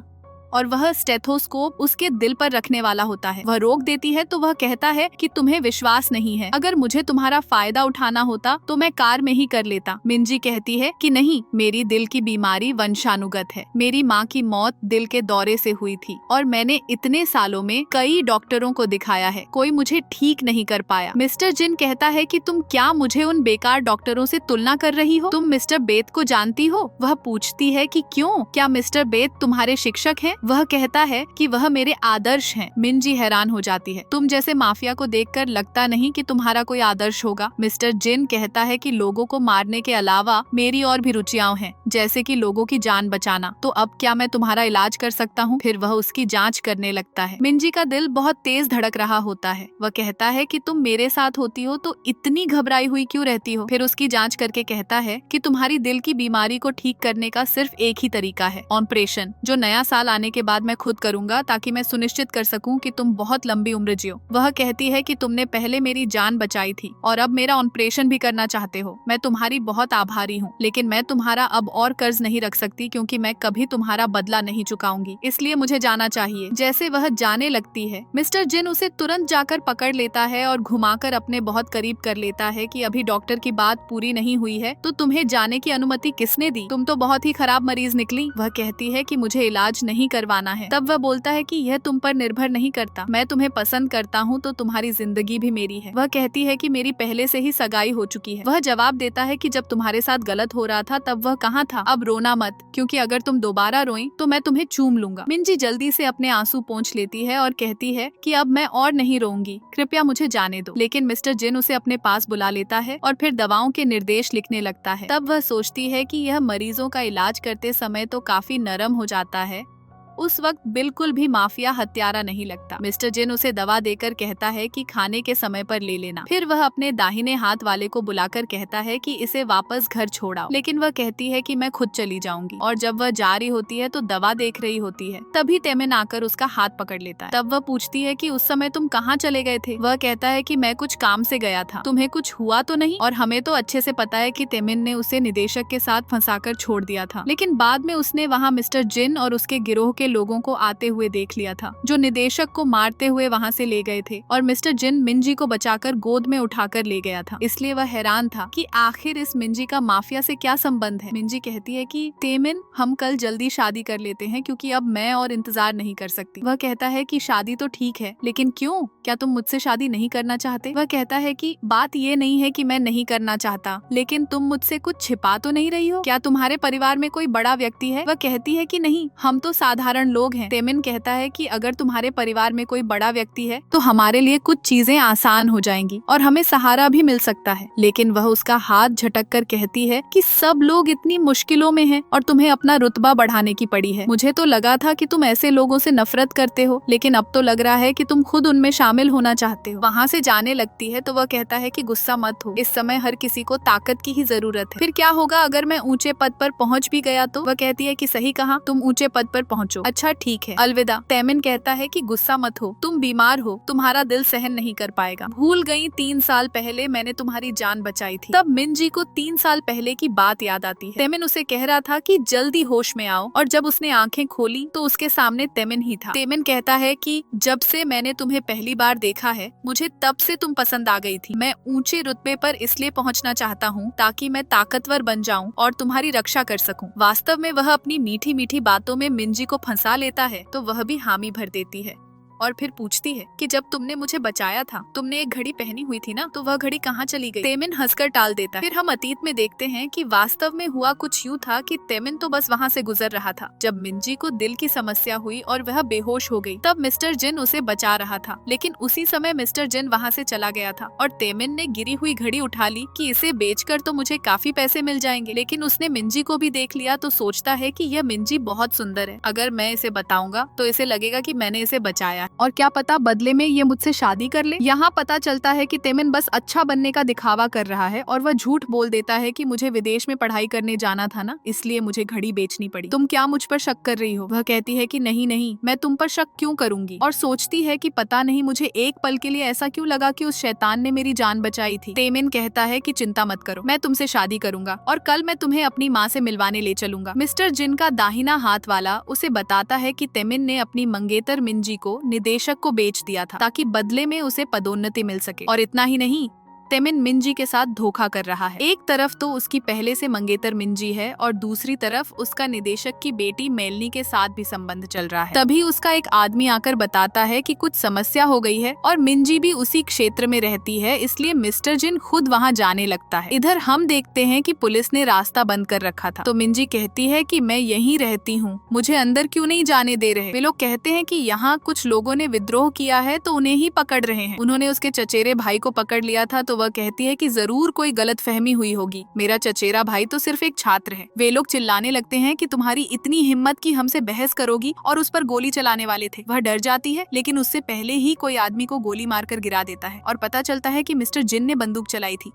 और वह स्टेथोस्कोप उसके दिल पर रखने वाला होता है। वह रोक देती है तो वह कहता है कि तुम्हें विश्वास नहीं है, अगर मुझे तुम्हारा फायदा उठाना होता तो मैं कार में ही कर लेता। मिंजी कहती है कि नहीं, मेरी दिल की बीमारी वंशानुगत है। मेरी माँ की मौत दिल के दौरे से हुई थी और मैंने इतने सालों में कई डॉक्टरों को दिखाया है, कोई मुझे ठीक नहीं कर पाया। मिस्टर जिन कहता है कि तुम क्या मुझे उन बेकार डॉक्टरों से तुलना कर रही हो? तुम मिस्टर बेत को जानती हो? वह पूछती है कि क्यों, क्या मिस्टर बेत तुम्हारे शिक्षक हैं? वह कहता है कि वह मेरे आदर्श हैं। मिंजी हैरान हो जाती है, तुम जैसे माफिया को देखकर लगता नहीं कि तुम्हारा कोई आदर्श होगा। मिस्टर जिन कहता है कि लोगों को मारने के अलावा मेरी और भी रुचियां हैं, जैसे कि लोगों की जान बचाना। तो अब क्या मैं तुम्हारा इलाज कर सकता हूँ? फिर वह उसकी जांच करने लगता है। मिंजी का दिल बहुत तेज धड़क रहा होता है। वह कहता है कि तुम मेरे साथ होती हो तो इतनी घबराई हुई क्यों रहती हो? फिर उसकी जांच करके कहता है कि तुम्हारी दिल की बीमारी को ठीक करने का सिर्फ एक ही तरीका है, ऑपरेशन, जो नया साल आने के बाद मैं खुद करूंगा ताकि मैं सुनिश्चित कर सकूं कि तुम बहुत लंबी उम्र जियो। वह कहती है कि तुमने पहले मेरी जान बचाई थी और अब मेरा ऑपरेशन भी करना चाहते हो। मैं तुम्हारी बहुत आभारी हूँ, लेकिन मैं तुम्हारा अब और कर्ज नहीं रख सकती क्योंकि मैं कभी तुम्हारा बदला नहीं चुकाऊंगी, इसलिए मुझे जाना चाहिए। जैसे वह जाने लगती है, मिस्टर जिन उसे तुरंत जाकर पकड़ लेता है और घुमाकर अपने बहुत करीब कर लेता है कि अभी डॉक्टर की बात पूरी नहीं हुई है तो तुम्हें जाने की अनुमति किसने दी? तुम तो बहुत ही खराब मरीज निकली। वह कहती है कि मुझे इलाज नहीं करवाना है। तब वह बोलता है कि यह तुम पर निर्भर नहीं करता, मैं तुम्हें पसंद करता हूँ तो तुम्हारी जिंदगी भी मेरी है। वह कहती है कि मेरी पहले से ही सगाई हो चुकी है। वह जवाब देता है कि जब तुम्हारे साथ गलत हो रहा था तब वह कहाँ था? अब रोना मत, क्योंकि अगर तुम दोबारा रोई तो मैं तुम्हें चूम लूंगा। मिंजी जल्दी से अपने आंसू पोंछ लेती है और कहती है कि अब मैं और नहीं रोऊंगी, कृपया मुझे जाने दो। लेकिन मिस्टर जिन उसे अपने पास बुला लेता है और फिर दवाओं के निर्देश लिखने लगता है। तब वह सोचती है कि यह मरीजों का इलाज करते समय तो काफी नरम हो जाता है, उस वक्त बिल्कुल भी माफिया हत्यारा नहीं लगता। मिस्टर जिन उसे दवा देकर कहता है कि खाने के समय पर ले लेना। फिर वह अपने दाहिने हाथ वाले को बुलाकर कहता है कि इसे वापस घर छोड़ाओ, लेकिन वह कहती है कि मैं खुद चली जाऊंगी। और जब वह जा रही होती है तो दवा देख रही होती है, तभी तेमिन आकर उसका हाथ पकड़ लेता है। तब वह पूछती है कि उस समय तुम कहाँ चले गए थे? वह कहता है कि मैं कुछ काम से गया था, तुम्हें कुछ हुआ तो नहीं? और हमें तो अच्छे से पता है कि तेमिन ने उसे निदेशक के साथ फंसाकर छोड़ दिया था, लेकिन बाद में उसने वहाँ मिस्टर जिन और उसके गिरोह के लोगों को आते हुए देख लिया था, जो निदेशक को मारते हुए वहाँ से ले गए थे। और मिस्टर जिन मिंजी को बचाकर गोद में उठाकर ले गया था, इसलिए वह हैरान था कि आखिर इस मिंजी का माफिया से क्या संबंध है। मिंजी कहती है कि तेमिन, हम कल जल्दी शादी कर लेते हैं क्योंकि अब मैं और इंतजार नहीं कर सकती। वह कहता है कि शादी तो ठीक है, लेकिन क्यों? क्या तुम मुझसे शादी नहीं करना चाहते? वह कहता है कि बात ये नहीं है कि मैं नहीं करना चाहता, लेकिन तुम मुझसे कुछ छिपा तो नहीं रही हो? क्या तुम्हारे परिवार में कोई बड़ा व्यक्ति है? वह कहती है कि नहीं, हम तो साधारण लोग हैं। तेमिन कहता है कि अगर तुम्हारे परिवार में कोई बड़ा व्यक्ति है तो हमारे लिए कुछ चीजें आसान हो जाएंगी और हमें सहारा भी मिल सकता है। लेकिन वह उसका हाथ झटक कर कहती है कि सब लोग इतनी मुश्किलों में हैं और तुम्हें अपना रुतबा बढ़ाने की पड़ी है। मुझे तो लगा था कि तुम ऐसे लोगों से नफरत करते हो, लेकिन अब तो लग रहा है कि तुम खुद उनमें शामिल होना चाहते हो। वहाँ से जाने लगती है तो वह कहता है कि गुस्सा मत हो, इस समय हर किसी को ताकत की ही जरूरत है। फिर क्या होगा अगर मैं ऊंचे पद पर पहुँच भी गया तो? वह कहती है कि सही कहा, तुम ऊंचे पद पर पहुँचो। अच्छा ठीक है, अलविदा। तेमिन कहता है कि गुस्सा मत हो, तुम बीमार हो, तुम्हारा दिल सहन नहीं कर पाएगा। भूल गई 3 साल पहले मैंने तुम्हारी जान बचाई थी। तब मिंजी को 3 साल पहले की बात याद आती है। तेमिन उसे कह रहा था कि जल्दी होश में आओ, और जब उसने आंखें खोली तो उसके सामने तेमिन ही था। तेमिन कहता है कि जब से मैंने तुम्हें पहली बार देखा है, मुझे तब से तुम पसंद आ गई थी। मैं ऊंचे रुतबे पर इसलिए पहुंचना चाहता हूं ताकि मैं ताकतवर बन जाऊं और तुम्हारी रक्षा कर सकूं। वास्तव में वह अपनी मीठी मीठी बातों में मिंजी को फंसा लेता है तो वह भी हामी भर देती है और फिर पूछती है कि जब तुमने मुझे बचाया था, तुमने एक घड़ी पहनी हुई थी ना, तो वह घड़ी कहाँ चली गई? तेमिन हंसकर टाल देता है। फिर हम अतीत में देखते हैं कि वास्तव में हुआ कुछ यूँ था कि तेमिन तो बस वहाँ से गुजर रहा था। जब मिंजी को दिल की समस्या हुई और वह बेहोश हो गई, तब मिस्टर जिन उसे बचा रहा था, लेकिन उसी समय मिस्टर जिन वहाँ से चला गया था और तेमिन ने गिरी हुई घड़ी उठा ली कि इसे बेचकर तो मुझे काफी पैसे मिल जाएंगे। लेकिन उसने मिंजी को भी देख लिया तो सोचता है कि यह मिंजी बहुत सुंदर है, अगर मैं इसे बताऊंगा तो इसे लगेगा कि मैंने इसे बचाया। और क्या पता बदले में ये मुझसे शादी कर ले। यहाँ पता चलता है कि तेमिन बस अच्छा बनने का दिखावा कर रहा है और वह झूठ बोल देता है कि मुझे विदेश में पढ़ाई करने जाना था ना, इसलिए मुझे घड़ी बेचनी पड़ी। तुम क्या मुझ पर शक कर रही हो? वह कहती है कि नहीं नहीं, मैं तुम पर शक क्यों करूंगी, और सोचती है कि पता नहीं मुझे एक पल के लिए ऐसा क्यों लगा कि उस शैतान ने मेरी जान बचाई थी। तेमिन कहता है कि चिंता मत करो, मैं तुमसे शादी करूंगा और कल मैं तुम्हें अपनी माँ से मिलवाने ले चलूंगा। मिस्टर जिन का दाहिना हाथ वाला उसे बताता है कि तेमिन ने अपनी मंगेतर मिंजी को निदेशक को बेच दिया था ताकि बदले में उसे पदोन्नति मिल सके। और इतना ही नहीं, तेमिन मिंजी के साथ धोखा कर रहा है। एक तरफ तो उसकी पहले से मंगेतर मिंजी है और दूसरी तरफ उसका निदेशक की बेटी मेलनी के साथ भी संबंध चल रहा है। तभी उसका एक आदमी आकर बताता है कि कुछ समस्या हो गई है और मिंजी भी उसी क्षेत्र में रहती है, इसलिए मिस्टर जिन खुद वहां जाने लगता है। इधर हम देखते हैं कि पुलिस ने रास्ता बंद कर रखा था, तो मिंजी कहती है कि मैं यहीं रहती हूँ, मुझे अंदर क्यों नहीं जाने दे रहे। वे लोग कहते हैं कि यहाँ कुछ लोगों ने विद्रोह किया है तो उन्हें ही पकड़ रहे हैं। उन्होंने उसके चचेरे भाई को पकड़ लिया था, तो वह कहती है कि जरूर कोई गलतफहमी हुई होगी, मेरा चचेरा भाई तो सिर्फ एक छात्र है। वे लोग चिल्लाने लगते हैं कि तुम्हारी इतनी हिम्मत कि हमसे बहस करोगी, और उस पर गोली चलाने वाले थे। वह डर जाती है, लेकिन उससे पहले ही कोई आदमी को गोली मारकर गिरा देता है और पता चलता है कि मिस्टर जिन ने बंदूक चलाई थी।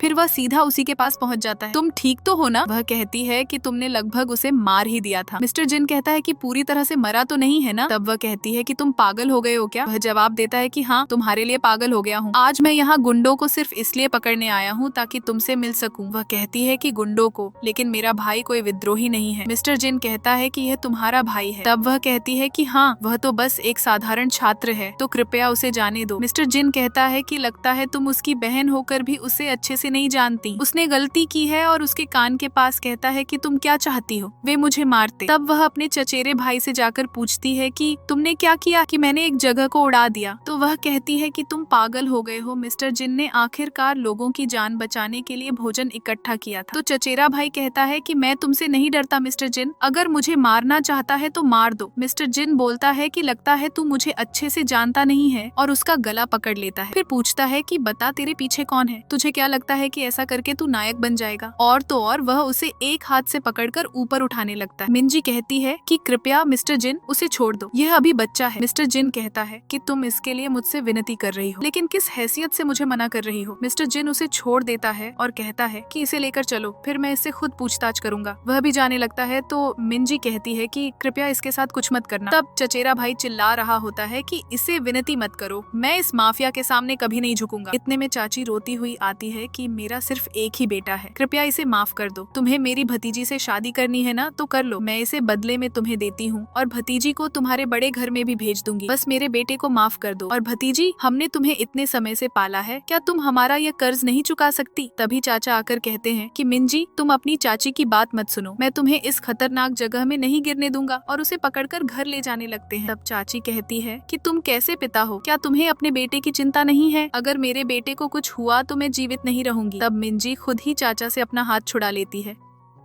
फिर वह सीधा उसी के पास पहुंच जाता है। तुम ठीक तो हो ना? वह कहती है कि तुमने लगभग उसे मार ही दिया था। मिस्टर जिन कहता है कि पूरी तरह से मरा तो नहीं है ना? तब वह कहती है कि तुम पागल हो गए हो क्या? वह जवाब देता है कि हाँ, तुम्हारे लिए पागल हो गया हूँ। आज मैं यहाँ गुंडों को सिर्फ इसलिए पकड़ने आया हूँ ताकि तुमसे मिल सकूँ। वह कहती है कि गुंडों को, लेकिन मेरा भाई कोई विद्रोही नहीं है। मिस्टर जिन कहता है कि यह तुम्हारा भाई है। तब वह कहती है कि हाँ, वह तो बस एक साधारण छात्र है, तो कृपया उसे जाने दो। मिस्टर जिन कहता है कि लगता है तुम उसकी बहन होकर भी उसे अच्छे से नहीं जानती, उसने गलती की है, और उसके कान के पास कहता है कि तुम क्या चाहती हो, वे मुझे मारते। तब वह अपने चचेरे भाई से जाकर पूछती है कि तुमने क्या किया? कि मैंने एक जगह को उड़ा दिया। तो वह कहती है कि तुम पागल हो गए हो, मिस्टर जिन ने आखिरकार लोगों की जान बचाने के लिए भोजन इकट्ठा किया था। तो चचेरा भाई कहता है कि मैं तुमसे नहीं डरता मिस्टर जिन, अगर मुझे मारना चाहता है तो मार दो। मिस्टर जिन बोलता है कि लगता है तू मुझे अच्छे से जानता नहीं है, और उसका गला पकड़ लेता है। फिर पूछता है कि बता तेरे पीछे कौन है, तुझे क्या लगता है कि ऐसा करके तू नायक बन जाएगा? और तो और वह उसे एक हाथ से पकड़कर ऊपर उठाने लगता है। मिंजी कहती है कि कृपया मिस्टर जिन उसे छोड़ दो, यह अभी बच्चा है। मिस्टर जिन कहता है कि तुम इसके लिए मुझसे विनती कर रही हो, लेकिन किस हैसियत से मुझे मना कर रही हो? मिस्टर जिन उसे छोड़ देता है और कहता है कि इसे लेकर चलो, फिर मैं इससे खुद पूछताछ करूंगा। वह भी जाने लगता है, तो मिंजी कहती है कि कृपया इसके साथ कुछ मत करना। तब चचेरा भाई चिल्ला रहा होता है कि इसे विनती मत करो, मैं इस माफिया के सामने कभी नहीं झुकूंगा। इतने में चाची रोती हुई आती है कि मेरा सिर्फ एक ही बेटा है, कृपया इसे माफ कर दो। तुम्हें मेरी भतीजी से शादी करनी है ना, तो कर लो, मैं इसे बदले में तुम्हें देती हूँ, और भतीजी को तुम्हारे बड़े घर में भी भेज दूंगी। बस मेरे बेटे को माफ कर दो। और भतीजी, हमने तुम्हें इतने समय से पाला है, क्या तुम हमारा यह कर्ज नहीं चुका सकती? तभी चाचा आकर कहते हैं कि मिंजी, तुम अपनी चाची की बात मत सुनो, मैं तुम्हें इस खतरनाक जगह में नहीं गिरने दूंगा, और उसे पकड़कर घर ले जाने लगते हैं। तब चाची कहती है कि तुम कैसे पिता हो, क्या तुम्हें अपने बेटे की चिंता नहीं है? अगर मेरे बेटे को कुछ हुआ तो मैं जीवित नहीं रहूंगी। तब मिंजी खुद ही चाचा से अपना हाथ छुड़ा लेती है।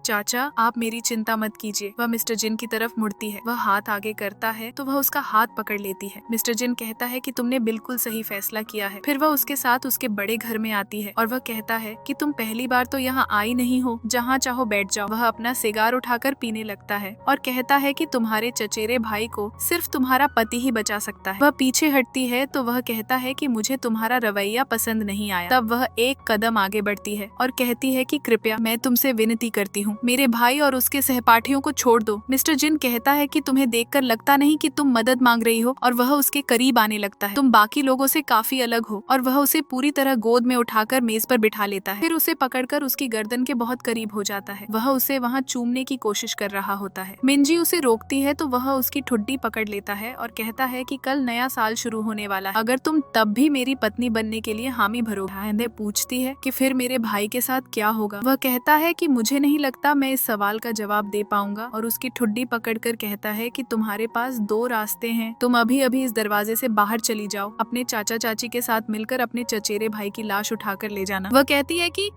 चाचा, आप मेरी चिंता मत कीजिए। वह मिस्टर जिन की तरफ मुड़ती है, वह हाथ आगे करता है तो वह उसका हाथ पकड़ लेती है। मिस्टर जिन कहता है कि तुमने बिल्कुल सही फैसला किया है। फिर वह उसके साथ उसके बड़े घर में आती है और वह कहता है कि तुम पहली बार तो यहाँ आई नहीं हो, जहाँ चाहो बैठ जाओ। वह अपना सिगार उठाकर पीने लगता है और कहता है कि तुम्हारे चचेरे भाई को सिर्फ तुम्हारा पति ही बचा सकता है। वह पीछे हटती है तो वह कहता है कि मुझे तुम्हारा रवैया पसंद नहीं आया। तब वह एक कदम आगे बढ़ती है और कहती है कि कृपया मैं तुमसे विनती करती हूँ, मेरे भाई और उसके सहपाठियों को छोड़ दो। मिस्टर जिन कहता है कि तुम्हें देखकर लगता नहीं कि तुम मदद मांग रही हो, और वह उसके करीब आने लगता है। तुम बाकी लोगों से काफी अलग हो, और वह उसे पूरी तरह गोद में उठाकर मेज पर बिठा लेता है। फिर उसे पकड़कर उसकी गर्दन के बहुत करीब हो जाता है। वह उसे वहाँ चूमने की कोशिश कर रहा होता है। मिंजी उसे रोकती है तो वह उसकी ठुड्डी पकड़ लेता है और कहता है कि कल नया साल शुरू होने वाला है, अगर तुम तब भी मेरी पत्नी बनने के लिए हामी भरोगे। पूछती है कि फिर मेरे भाई के साथ क्या होगा? वह कहता है कि मुझे नहीं लगता मैं इस सवाल का जवाब दे पाऊंगा, और उसकी ठुड्डी पकड़कर कहता है कि तुम्हारे पास दो रास्ते हैं, तुम अभी अभी इस दरवाजे से बाहर चली जाओ, अपने चाचा चाची के साथ मिलकर अपने चचेरे भाई की लाश उठाकर ले जाना। वह कहती है कि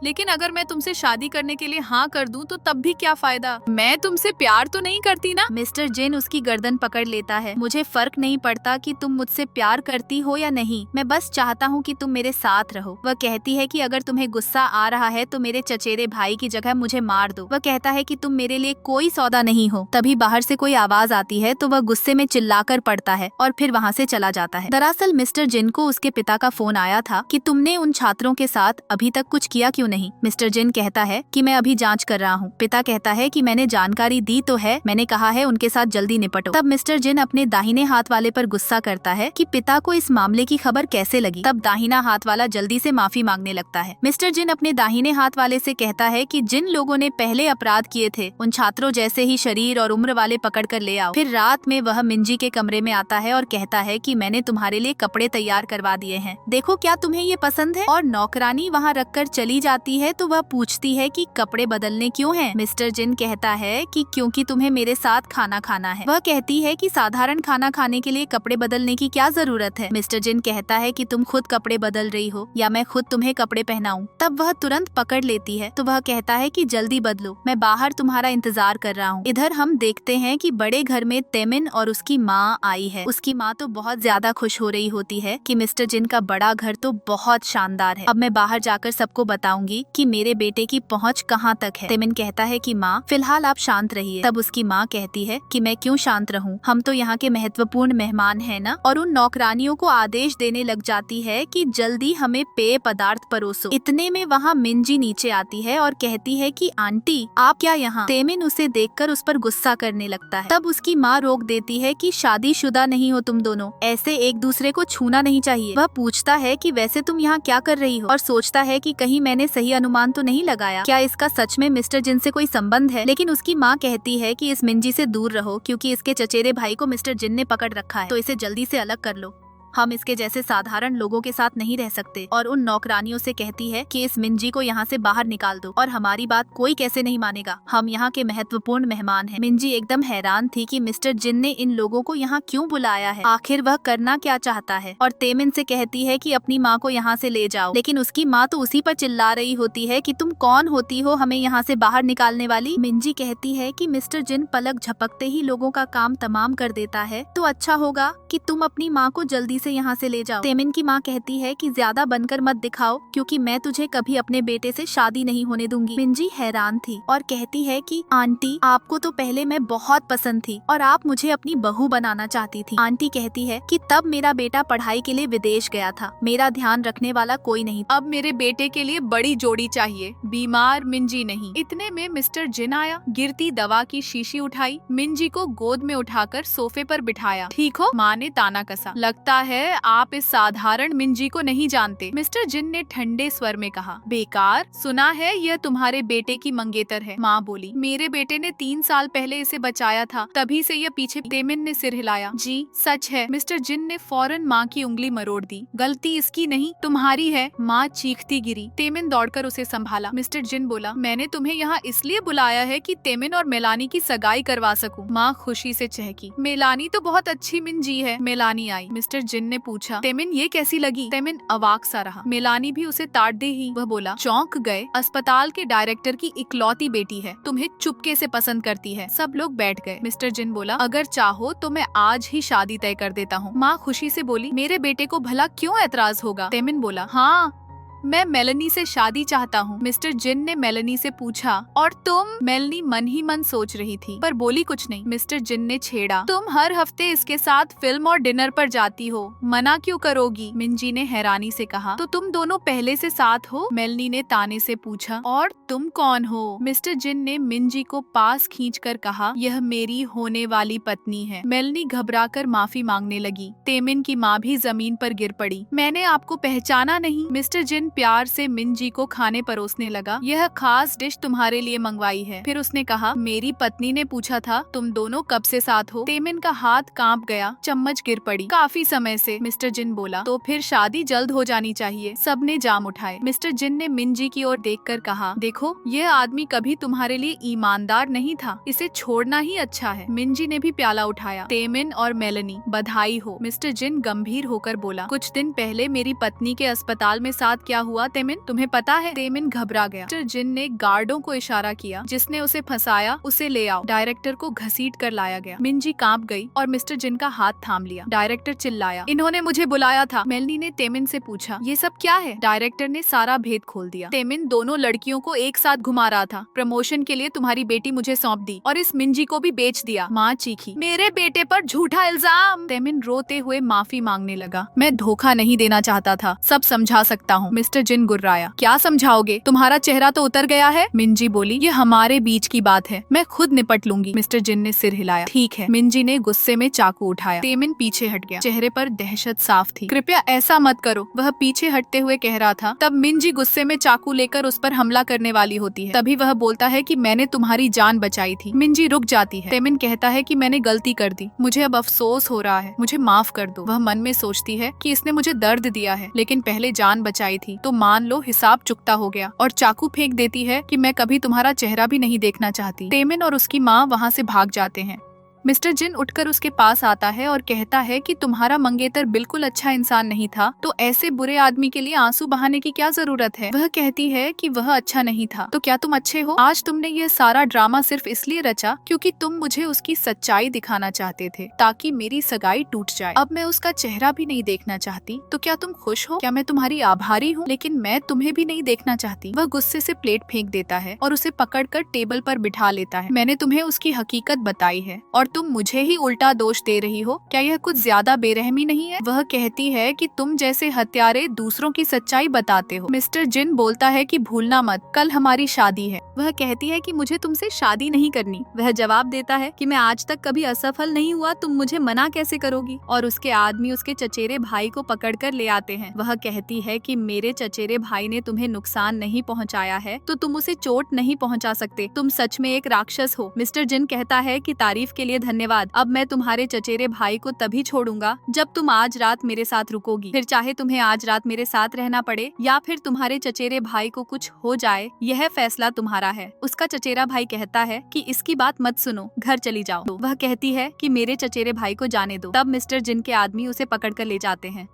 लेकिन अगर मैं तुमसे शादी करने के लिए हाँ कर दूं तो तब भी क्या फायदा? मैं तुमसे प्यार तो नहीं करती ना? मिस्टर जिन उसकी गर्दन पकड़ लेता है। मुझे फर्क नहीं पड़ता कि तुम मुझसे प्यार करती हो या नहीं, मैं बस चाहता हूँ कि तुम मेरे साथ रहो। वह कहती है कि अगर तुम्हें गुस्सा आ रहा है तो मेरे चचेरे भाई की जगह मुझे मार दो। वह कहता है कि तुम मेरे लिए कोई सौदा नहीं हो। तभी बाहर से कोई आवाज आती है तो वह गुस्से में चिल्लाकर पड़ता है और फिर वहाँ से चला जाता है। दरअसल मिस्टर जिन को उसके पिता का फोन आया था कि तुमने उन छात्रों के साथ अभी तक कुछ किया क्यों नहीं? मिस्टर जिन कहता है कि मैं अभी जांच कर रहा हूँ। पिता कहता है कि मैंने जानकारी दी तो है, मैंने कहा है उनके साथ जल्दी निपटो। तब मिस्टर जिन अपने दाहिने हाथ वाले पर गुस्सा करता है कि पिता को इस मामले की खबर कैसे लगी। तब दाहिना हाथ वाला जल्दी से माफी मांगने लगता है। मिस्टर जिन अपने दाहिने हाथ वाले से कहता है कि जिन लोगों ने पहले अपराध किए थे उन छात्रों जैसे ही शरीर और उम्र वाले पकड़ कर ले आओ। फिर रात में वह मिंजी के कमरे में आता है और कहता है कि मैंने तुम्हारे लिए कपड़े तैयार करवा दिए हैं, देखो क्या तुम्हें ये पसंद है? और नौकरानी वहाँ रखकर चली जाती है तो वह पूछती है कि कपड़े बदलने क्यों हैं? मिस्टर जिन कहता है कि क्योंकि तुम्हें मेरे साथ खाना खाना है। वह कहती है कि साधारण खाना खाने के लिए कपड़े बदलने की क्या जरूरत है? मिस्टर जिन कहता है कि तुम खुद कपड़े बदल रही हो या मैं खुद तुम्हें कपड़े पहनाऊं? तब वह तुरंत पकड़ लेती है तो वह कहता है कि जल्दी बदलो, मैं बाहर तुम्हारा इंतजार कर रहा हूँ। इधर हम देखते हैं कि बड़े घर में तेमिन और उसकी माँ आई है। उसकी माँ तो बहुत ज्यादा खुश हो रही होती है कि मिस्टर जिन का बड़ा घर तो बहुत शानदार है। अब मैं बाहर जाकर सबको बताऊंगी कि मेरे बेटे की पहुंच कहां तक है। तेमिन कहता है कि माँ फिलहाल आप शांत रहिए। तब उसकी माँ कहती है कि मैं क्यों शांत रहूं, हम तो यहाँ के महत्वपूर्ण मेहमान हैं ना। और उन नौकरानियों को आदेश देने लग जाती है कि जल्दी हमें पेय पदार्थ परोसो। इतने में वहाँ मिंजी नीचे आती है और कहती है कि आंटी आप क्या यहाँ? तेमिन उसे देखकर उस पर गुस्सा करने लगता है। तब उसकी माँ रोक देती है कि शादीशुदा नहीं हो तुम दोनों, ऐसे एक दूसरे को छूना नहीं चाहिए। वह पूछता है कि वैसे तुम यहाँ क्या कर रही हो और सोचता है कि कहीं मैंने सही अनुमान तो नहीं लगाया, क्या इसका सच में मिस्टर जिन से कोई संबंध है? लेकिन उसकी माँ कहती है कि इस मिंजी से दूर रहो क्योंकि इसके चचेरे भाई को मिस्टर जिन ने पकड़ रखा है, तो इसे जल्दी से अलग कर लो, हम इसके जैसे साधारण लोगों के साथ नहीं रह सकते। और उन नौकरानियों से कहती है कि इस मिंजी को यहाँ से बाहर निकाल दो और हमारी बात कोई कैसे नहीं मानेगा, हम यहाँ के महत्वपूर्ण मेहमान हैं। मिंजी एकदम हैरान थी कि मिस्टर जिन ने इन लोगों को यहाँ क्यों बुलाया है, आखिर वह करना क्या चाहता है। और तेमिन से कहती है कि अपनी माँ को यहाँ से ले जाओ, लेकिन उसकी माँ तो उसी पर चिल्ला रही होती है कि तुम कौन होती हो हमें यहाँ से बाहर निकालने वाली। मिंजी कहती है कि मिस्टर जिन पलक झपकते ही लोगों का काम तमाम कर देता है, तो अच्छा होगा कि तुम अपनी माँ को जल्दी से यहाँ से ले जाओ। तेमिन की माँ कहती है कि ज्यादा बनकर मत दिखाओ क्योंकि मैं तुझे कभी अपने बेटे से शादी नहीं होने दूंगी। मिंजी हैरान थी और कहती है कि आंटी आपको तो पहले मैं बहुत पसंद थी और आप मुझे अपनी बहू बनाना चाहती थी। आंटी कहती है कि तब मेरा बेटा पढ़ाई के लिए विदेश गया था, मेरा ध्यान रखने वाला कोई नहीं। अब मेरे बेटे के लिए बड़ी जोड़ी चाहिए, बीमार मिंजी नहीं। इतने में मिस्टर जिन आया, गिरती दवा की शीशी उठाई, मिंजी को गोद में उठाकर सोफे पर बिठाया। ठीक हो? माँ ने ताना कसा। लगता है आप इस साधारण मिंजी को नहीं जानते, मिस्टर जिन ने ठंडे स्वर में कहा। बेकार, सुना है यह तुम्हारे बेटे की मंगेतर है, माँ बोली। मेरे बेटे ने 3 साल पहले इसे बचाया था, तभी से यह पीछे। तेमिन ने सिर हिलाया। जी सच है। मिस्टर जिन ने फौरन माँ की उंगली मरोड़ दी। गलती इसकी नहीं तुम्हारी है। माँ चीखती गिरी। तेमिन दौड़कर उसे संभाला। मिस्टर जिन बोला, मैंने तुम्हें यहाँ इसलिए बुलाया है कि तेमिन और मेलानी की सगाई करवा सकूं। माँ खुशी से चहकी। मेलानी तो बहुत अच्छी मिंजी है। मेलानी आई। मिस्टर जिन ने पूछा, तेमिन ये कैसी लगी? तेमिन अवाक सा रहा। मेलानी भी उसे ताड़ दे ही वह बोला, चौंक गए, अस्पताल के डायरेक्टर की इकलौती बेटी है, तुम्हें चुपके से पसंद करती है। सब लोग बैठ गए। मिस्टर जिन बोला, अगर चाहो तो मैं आज ही शादी तय कर देता हूँ। माँ खुशी से बोली, मेरे बेटे को भला क्यों ऐतराज होगा? तेमिन बोला, हाँ मैं मेलानी से शादी चाहता हूँ। मिस्टर जिन ने मेलानी से पूछा, और तुम? मेलानी मन ही मन सोच रही थी पर बोली कुछ नहीं। मिस्टर जिन ने छेड़ा, तुम हर हफ्ते इसके साथ फिल्म और डिनर पर जाती हो, मना क्यों करोगी? मिंजी ने हैरानी से कहा, तो तुम दोनों पहले से साथ हो? मेलानी ने ताने से पूछा, और तुम कौन हो? मिस्टर जिन ने मिंजी को पास खींचकर कहा, यह मेरी होने वाली पत्नी है। मेलानी घबराकर माफी मांगने लगी। तेमिन की माँ भी जमीन पर गिर पड़ी। मैंने आपको पहचाना नहीं। मिस्टर जिन प्यार से मिंजी को खाने परोसने लगा। यह खास डिश तुम्हारे लिए मंगवाई है। फिर उसने कहा, मेरी पत्नी ने पूछा था तुम दोनों कब से साथ हो? तेमिन का हाथ कांप गया, चम्मच गिर पड़ी। काफी समय से। मिस्टर जिन बोला, तो फिर शादी जल्द हो जानी चाहिए। सबने जाम उठाए। मिस्टर जिन ने मिंजी की ओर देखकर कहा, देखो यह आदमी कभी तुम्हारे लिए ईमानदार नहीं था, इसे छोड़ना ही अच्छा है। मिंजी ने भी प्याला उठाया। तेमिन और मेलानी, बधाई हो। मिस्टर जिन गंभीर होकर बोला, कुछ दिन पहले मेरी पत्नी के अस्पताल में साथ क्या क्या हुआ तेमिन, तुम्हें पता है? तेमिन घबरा गया। मिस्टर जिन ने गार्डों को इशारा किया जिसने उसे फंसाया, उसे ले आओ। डायरेक्टर को घसीट कर लाया गया। मिंजी कांप गई और मिस्टर जिन का हाथ थाम लिया। डायरेक्टर चिल्लाया, इन्होंने मुझे बुलाया था। मेलनी ने तेमिन से पूछा, ये सब क्या है? डायरेक्टर ने सारा भेद खोल दिया। तेमिन दोनों लड़कियों को एक साथ घुमा रहा था। प्रमोशन के लिए तुम्हारी बेटी मुझे सौंप दी और इस मिंजी को भी बेच दिया। माँ चीखी, मेरे बेटे पर झूठा इल्जाम। तेमिन रोते हुए माफी मांगने लगा। मैं धोखा नहीं देना चाहता था, सब समझा सकता हूँ। मिस्टर जिन गुर्राया, क्या समझाओगे? तुम्हारा चेहरा तो उतर गया है। मिंजी बोली, ये हमारे बीच की बात है, मैं खुद निपट लूंगी। मिस्टर जिन ने सिर हिलाया। ठीक है। मिंजी ने गुस्से में चाकू उठाया। तेमिन पीछे हट गया। चेहरे पर दहशत साफ थी। कृपया ऐसा मत करो, वह पीछे हटते हुए कह रहा था। तब मिंजी गुस्से में चाकू लेकर उस पर हमला करने वाली होती है। तभी वह बोलता है कि मैंने तुम्हारी जान बचाई थी। मिंजी रुक जाती है। तेमिन कहता है कि मैंने गलती कर दी, मुझे अब अफसोस हो रहा है, मुझे माफ कर दो। वह मन में सोचती है कि इसने मुझे दर्द दिया है, लेकिन पहले जान बचाई थी तो मान लो हिसाब चुकता हो गया। और चाकू फेंक देती है कि मैं कभी तुम्हारा चेहरा भी नहीं देखना चाहती। तेमिन और उसकी माँ वहाँ से भाग जाते हैं। मिस्टर जिन उठकर उसके पास आता है और कहता है कि तुम्हारा मंगेतर बिल्कुल अच्छा इंसान नहीं था, तो ऐसे बुरे आदमी के लिए आंसू बहाने की क्या जरूरत है? वह कहती है कि वह अच्छा नहीं था, तो क्या तुम अच्छे हो? आज तुमने ये सारा ड्रामा सिर्फ इसलिए रचा क्योंकि तुम मुझे उसकी सच्चाई दिखाना चाहते थे, ताकि मेरी सगाई टूट जाए। अब मैं उसका चेहरा भी नहीं देखना चाहती, तो क्या तुम खुश हो? क्या मैं तुम्हारी आभारी हूँ? लेकिन मैं तुम्हें भी नहीं देखना चाहती। वह गुस्से से प्लेट फेंक देता है और उसे पकड़कर टेबल पर बिठा लेता है। मैंने तुम्हें उसकी हकीकत बताई है और तुम मुझे ही उल्टा दोष दे रही हो, क्या यह कुछ ज्यादा बेरहमी नहीं है? वह कहती है कि तुम जैसे हत्यारे दूसरों की सच्चाई बताते हो। मिस्टर जिन बोलता है कि भूलना मत, कल हमारी शादी है। वह कहती है कि मुझे तुमसे शादी नहीं करनी। वह जवाब देता है कि मैं आज तक कभी असफल नहीं हुआ, तुम मुझे मना कैसे करोगी? और उसके आदमी उसके चचेरे भाई को पकड़कर ले आते हैं। वह कहती है कि मेरे चचेरे भाई ने तुम्हें नुकसान नहीं पहुंचाया है, तो तुम उसे चोट नहीं पहुंचा सकते। तुम सच में एक राक्षस हो। मिस्टर जिन कहता है कि तारीफ के लिए धन्यवाद। अब मैं तुम्हारे चचेरे भाई को तभी छोड़ूंगा जब तुम आज रात मेरे साथ रुकोगी। फिर चाहे तुम्हें आज रात मेरे साथ रहना पड़े या फिर तुम्हारे चचेरे भाई को कुछ हो जाए, यह फैसला तुम्हारा है। उसका चचेरा भाई कहता है कि इसकी बात मत सुनो, घर चली जाओ। वह कहती है कि मेरे चचेरे भाई को जाने दो। तब मिस्टर जिन के आदमी उसे पकड़कर ले जाते हैं।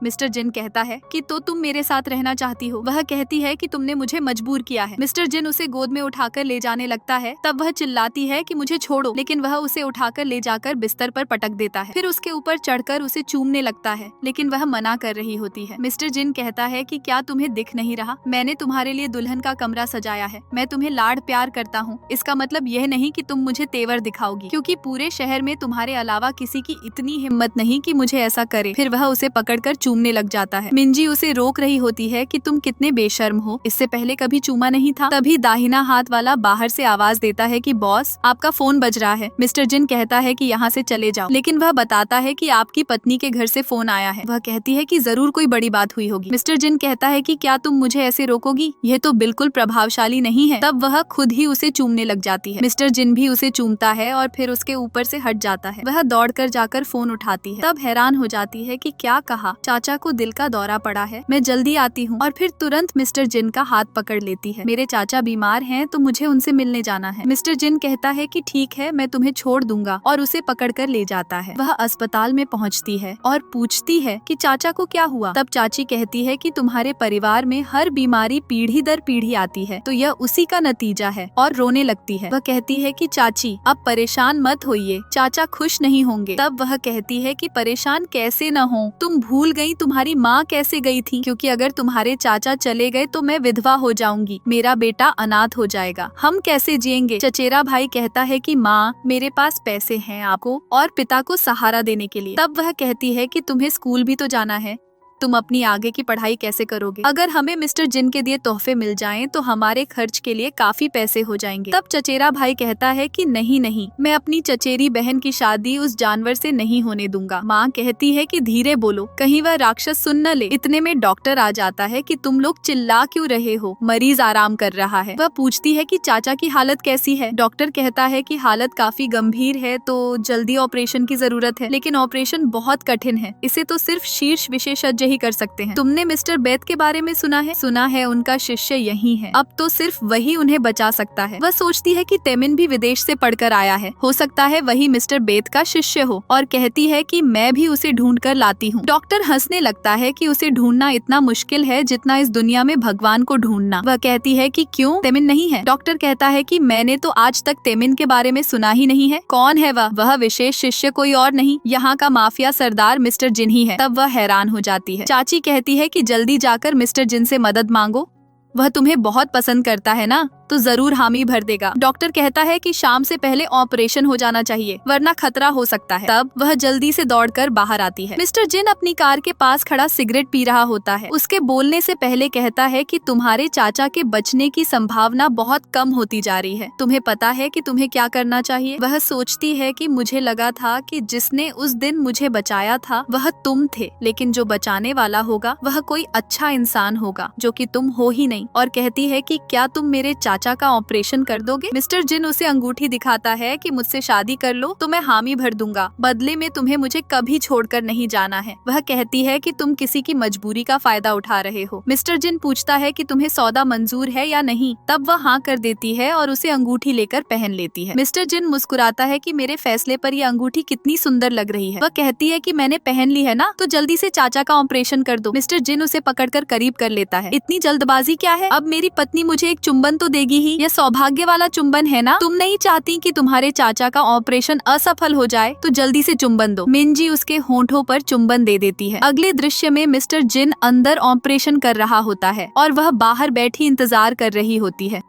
मिस्टर जिन कहता है कि तो तुम मेरे साथ रहना चाहती हो। वह कहती है कि तुमने मुझे मजबूर किया है। मिस्टर जिन उसे गोद में उठाकर ले जाने लगता है। तब वह चिल्लाती है कि मुझे छोड़ो, लेकिन वह उसे उठाकर ले जाकर बिस्तर पर पटक देता है। फिर उसके ऊपर चढ़कर उसे चूमने लगता है, लेकिन वह मना कर रही होती है। मिस्टर जिन कहता है कि क्या तुम्हें दिख नहीं रहा, मैंने तुम्हारे लिए दुल्हन का कमरा सजाया है, मैं तुम्हें लाड प्यार करता हूँ। इसका मतलब यह नहीं कि तुम मुझे तेवर दिखाओगी, क्योंकि पूरे शहर में तुम्हारे अलावा किसी की इतनी हिम्मत नहीं कि मुझे ऐसा करे। फिर वह उसे पकड़कर चूमने लग जाता है। मिंजी उसे रोक रही होती है कि तुम कितने बेशर्म हो, इससे पहले कभी चूमा नहीं था। तभी दाहिना हाथ वाला बाहर से आवाज देता है कि बॉस, आपका फोन बज रहा है। मिस्टर जिन कहता है कि यहाँ से चले जाओ, लेकिन वह बताता है कि आपकी पत्नी के घर से फोन आया है। वह कहती है कि जरूर कोई बड़ी बात हुई होगी। मिस्टर जिन कहता है कि क्या तुम मुझे ऐसे रोकोगी, यह तो बिल्कुल प्रभावशाली नहीं है। तब वह खुद ही उसे चूमने लग जाती है। मिस्टर जिन भी उसे चूमता है और फिर उसके ऊपर से हट जाता है। वह दौड़कर जाकर फोन उठाती है। तब हैरान हो जाती है कि क्या कहा, चाचा को दिल का दौरा पड़ा है, मैं जल्दी आती हूँ। और फिर तुरंत मिस्टर जिन का हाथ पकड़ लेती है। मेरे चाचा बीमार हैं, तो मुझे उनसे मिलने जाना है। मिस्टर जिन कहता है कि ठीक है, मैं तुम्हें छोड़ दूंगा, और उसे पकड़कर ले जाता है। वह अस्पताल में पहुँचती है और पूछती है कि चाचा को क्या हुआ। तब चाची कहती है कि तुम्हारे परिवार में हर बीमारी पीढ़ी दर पीढ़ी आती है, तो यह उसी का नतीजा है, और रोने लगती है। वह कहती है कि चाची अब परेशान मत होइए, चाचा खुश नहीं होंगे। तब वह कहती है कि परेशान कैसे न हो, तुम भूल गई तुम्हारी माँ कैसे गई थी, क्योंकि अगर तुम्हारे चाचा चले गए तो मैं विधवा हो जाऊंगी, मेरा बेटा अनाथ हो जाएगा, हम कैसे जिएंगे। चचेरा भाई कहता है कि माँ, मेरे पास पैसे हैं आपको और पिता को सहारा देने के लिए। तब वह कहती है कि तुम्हें स्कूल भी तो जाना है, तुम अपनी आगे की पढ़ाई कैसे करोगे। अगर हमें मिस्टर जिन के दिए तोहफे मिल जाएं तो हमारे खर्च के लिए काफी पैसे हो जाएंगे। तब चचेरा भाई कहता है कि नहीं नहीं, मैं अपनी चचेरी बहन की शादी उस जानवर से नहीं होने दूंगा। माँ कहती है कि धीरे बोलो, कहीं वह राक्षस सुन न ले। इतने में डॉक्टर आ जाता है कि तुम लोग चिल्ला क्यों रहे हो, मरीज आराम कर रहा है। वह पूछती है कि चाचा की हालत कैसी है। डॉक्टर कहता है कि हालत काफी गंभीर है, तो जल्दी ऑपरेशन की जरूरत है, लेकिन ऑपरेशन बहुत कठिन है, इसे तो सिर्फ शीर्ष विशेषज्ञ ही ही कर सकते हैं। तुमने मिस्टर बेथ के बारे में सुना है? सुना है, उनका शिष्य यही है। अब तो सिर्फ वही उन्हें बचा सकता है। वह सोचती है कि तेमिन भी विदेश से पढ़कर आया है, हो सकता है वही मिस्टर बेथ का शिष्य हो, और कहती है कि मैं भी उसे ढूंढ कर लाती हूँ। डॉक्टर हंसने लगता है कि उसे ढूंढना इतना मुश्किल है जितना इस दुनिया में भगवान को ढूंढना। वह कहती है कि क्यों, तेमिन नहीं है? डॉक्टर कहता है कि मैंने तो आज तक तेमिन के बारे में सुना ही नहीं है। कौन है वह? वह विशेष शिष्य कोई और नहीं, यहाँ का माफिया सरदार मिस्टर जिन ही है। तब वह हैरान हो जाती है। चाची कहती है कि जल्दी जाकर मिस्टर जिन से मदद मांगो, वह तुम्हें बहुत पसंद करता है ना, तो जरूर हामी भर देगा। डॉक्टर कहता है कि शाम से पहले ऑपरेशन हो जाना चाहिए वरना खतरा हो सकता है। तब वह जल्दी से दौड़कर बाहर आती है। मिस्टर जिन अपनी कार के पास खड़ा सिगरेट पी रहा होता है। उसके बोलने से पहले कहता है कि तुम्हारे चाचा के बचने की संभावना बहुत कम होती जा रही है। तुम्हें पता है कि तुम्हें क्या करना चाहिए? वह सोचती है कि मुझे लगा था कि जिसने उस दिन मुझे बचाया था वह तुम थे, लेकिन जो बचाने वाला होगा वह कोई अच्छा इंसान होगा जो कि तुम हो ही नहीं। और कहती है कि क्या तुम मेरे चाचा का ऑपरेशन कर दोगे? मिस्टर जिन उसे अंगूठी दिखाता है कि मुझसे शादी कर लो तो मैं हामी भर दूंगा, बदले में तुम्हें मुझे कभी छोड़कर नहीं जाना है। वह कहती है कि तुम किसी की मजबूरी का फायदा उठा रहे हो। मिस्टर जिन पूछता है कि तुम्हें सौदा मंजूर है या नहीं। तब वह हाँ कर देती है और उसे अंगूठी लेकर पहन लेती है। मिस्टर जिन मुस्कुराता है कि मेरे फैसले पर यह अंगूठी कितनी सुंदर लग रही है। वह कहती है कि मैंने पहन ली है ना, तो जल्दी से चाचा का ऑपरेशन कर दो। मिस्टर जिन उसे पकड़कर करीब कर लेता है। इतनी जल्दबाजी क्या है? अब मेरी पत्नी मुझे एक चुंबन तो देगी ही। यह सौभाग्य वाला चुंबन है ना? तुम नहीं चाहती कि तुम्हारे चाचा का ऑपरेशन असफल हो जाए, तो जल्दी से चुंबन दो। मिंजी उसके होंठों पर चुंबन दे देती है। अगले दृश्य में मिस्टर जिन अंदर ऑपरेशन कर रहा होता है और वह बाहर बैठी इंतजार कर रही होती है।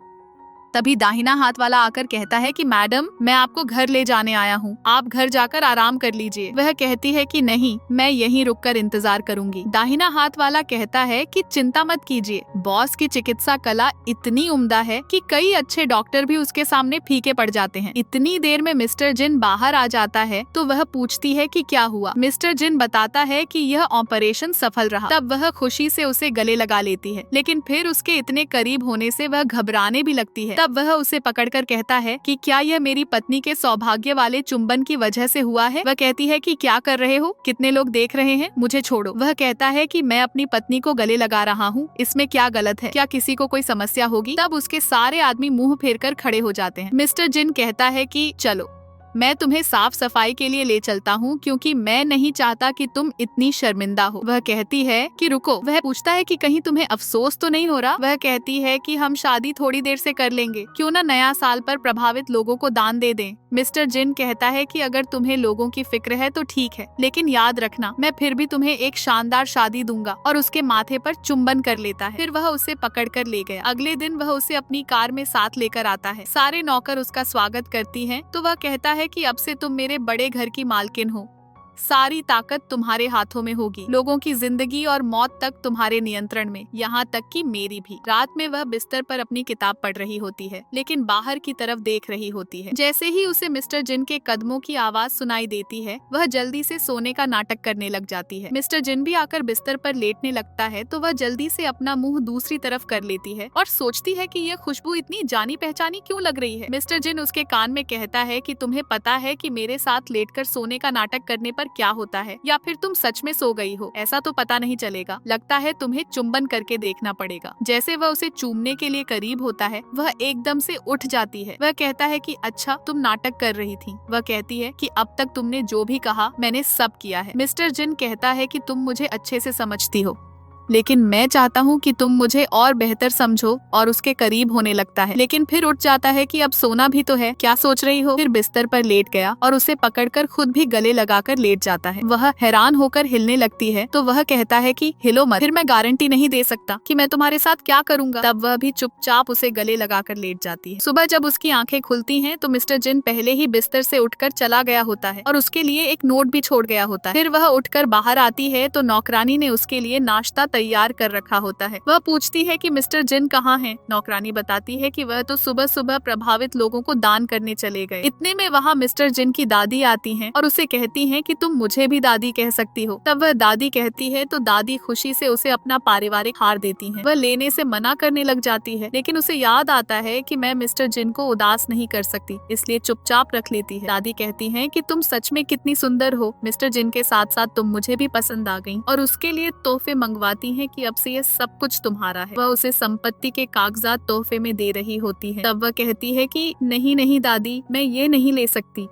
तभी दाहिना हाथ वाला आकर कहता है कि मैडम, मैं आपको घर ले जाने आया हूँ, आप घर जाकर आराम कर लीजिए। वह कहती है कि नहीं, मैं यहीं रुककर इंतजार करूंगी। दाहिना हाथ वाला कहता है कि चिंता मत कीजिए, बॉस की चिकित्सा कला इतनी उम्दा है कि कई अच्छे डॉक्टर भी उसके सामने फीके पड़ जाते हैं। इतनी देर में मिस्टर जिन बाहर आ जाता है तो वह पूछती है कि क्या हुआ। मिस्टर जिन बताता है कि यह ऑपरेशन सफल रहा। तब वह खुशी से उसे गले लगा लेती है, लेकिन फिर उसके इतने करीब होने से वह घबराने भी लगती है। तब वह उसे पकड़कर कहता है कि क्या यह मेरी पत्नी के सौभाग्य वाले चुंबन की वजह से हुआ है? वह कहती है कि क्या कर रहे हो, कितने लोग देख रहे हैं, मुझे छोड़ो। वह कहता है कि मैं अपनी पत्नी को गले लगा रहा हूँ, इसमें क्या गलत है? क्या किसी को कोई समस्या होगी? तब उसके सारे आदमी मुंह फेर कर खड़े हो जाते हैं। मिस्टर जिन कहता है कि चलो, मैं तुम्हें साफ सफाई के लिए ले चलता हूँ क्योंकि मैं नहीं चाहता कि तुम इतनी शर्मिंदा हो। वह कहती है कि रुको। वह पूछता है कि कहीं तुम्हें अफसोस तो नहीं हो रहा? वह कहती है कि हम शादी थोड़ी देर से कर लेंगे, क्यों ना नया साल पर प्रभावित लोगों को दान दे दें। मिस्टर जिन कहता है कि अगर तुम्हें लोगों की फिक्र है तो ठीक है, लेकिन याद रखना मैं फिर भी तुम्हें एक शानदार शादी दूंगा, और उसके माथे पर चुंबन कर लेता है। फिर वह उसे पकड़ कर ले गया। अगले दिन वह उसे अपनी कार में साथ लेकर आता है। सारे नौकर उसका स्वागत करती हैं, तो वह कहता है कि अब से तुम मेरे बड़े घर की मालकिन हो, सारी ताकत तुम्हारे हाथों में होगी, लोगों की जिंदगी और मौत तक तुम्हारे नियंत्रण में, यहाँ तक कि मेरी भी। रात में वह बिस्तर पर अपनी किताब पढ़ रही होती है, लेकिन बाहर की तरफ देख रही होती है। जैसे ही उसे मिस्टर जिन के कदमों की आवाज सुनाई देती है, वह जल्दी से सोने का नाटक करने लग जाती है। मिस्टर जिन भी आकर बिस्तर पर लेटने लगता है तो वह जल्दी से अपना मुंह दूसरी तरफ कर लेती है और सोचती है कि यह खुशबू इतनी जानी पहचानी क्यों लग रही है। मिस्टर जिन उसके कान में कहता है कि तुम्हें पता है कि मेरे साथ लेटकर सोने का नाटक करने पर क्या होता है, या फिर तुम सच में सो गई हो? ऐसा तो पता नहीं चलेगा, लगता है तुम्हें चुंबन करके देखना पड़ेगा। जैसे वह उसे चूमने के लिए करीब होता है, वह एकदम से उठ जाती है। वह कहता है कि अच्छा, तुम नाटक कर रही थी। वह कहती है कि अब तक तुमने जो भी कहा मैंने सब किया है। मिस्टर जिन कहता है कि तुम मुझे अच्छे से समझती हो, लेकिन मैं चाहता हूँ कि तुम मुझे और बेहतर समझो, और उसके करीब होने लगता है, लेकिन फिर उठ जाता है कि अब सोना भी तो है, क्या सोच रही हो? फिर बिस्तर पर लेट गया और उसे पकड़कर खुद भी गले लगाकर लेट जाता है। वह हैरान होकर हिलने लगती है तो वह कहता है कि हिलो मत, फिर मैं गारंटी नहीं दे सकता कि मैं तुम्हारे साथ क्या करूंगा। तब वह भी चुपचाप उसे गले लगाकर लेट जाती है। सुबह जब उसकी आंखें खुलती हैं तो मिस्टर जिन पहले ही बिस्तर से उठकर चला गया होता है और उसके लिए एक नोट भी छोड़ गया होता है। फिर वह उठकर बाहर आती है तो नौकरानी ने उसके लिए नाश्ता तैयार कर रखा होता है। वह पूछती है कि मिस्टर जिन कहाँ हैं? नौकरानी बताती है कि वह तो सुबह सुबह प्रभावित लोगों को दान करने चले गए। इतने में वहाँ मिस्टर जिन की दादी आती हैं और उसे कहती हैं कि तुम मुझे भी दादी कह सकती हो। तब वह दादी कहती है तो दादी खुशी से उसे अपना पारिवारिक हार देती हैं। वह लेने से मना करने लग जाती है, लेकिन उसे याद आता है कि मैं मिस्टर जिन को उदास नहीं कर सकती, इसलिए चुपचाप रख लेती है। दादी कहती हैं कि तुम सच में कितनी सुंदर हो, मिस्टर जिन के साथ साथ तुम मुझे भी पसंद आ गई, और उसके लिए तोहफे मंगवाती हैं कि अब से ये सब कुछ तुम्हारा है। वह उसे संपत्ति के कागजात तोहफे में दे रही होती है। तब वह कहती है कि नहीं नहीं दादी, मैं ये नहीं ले सकती।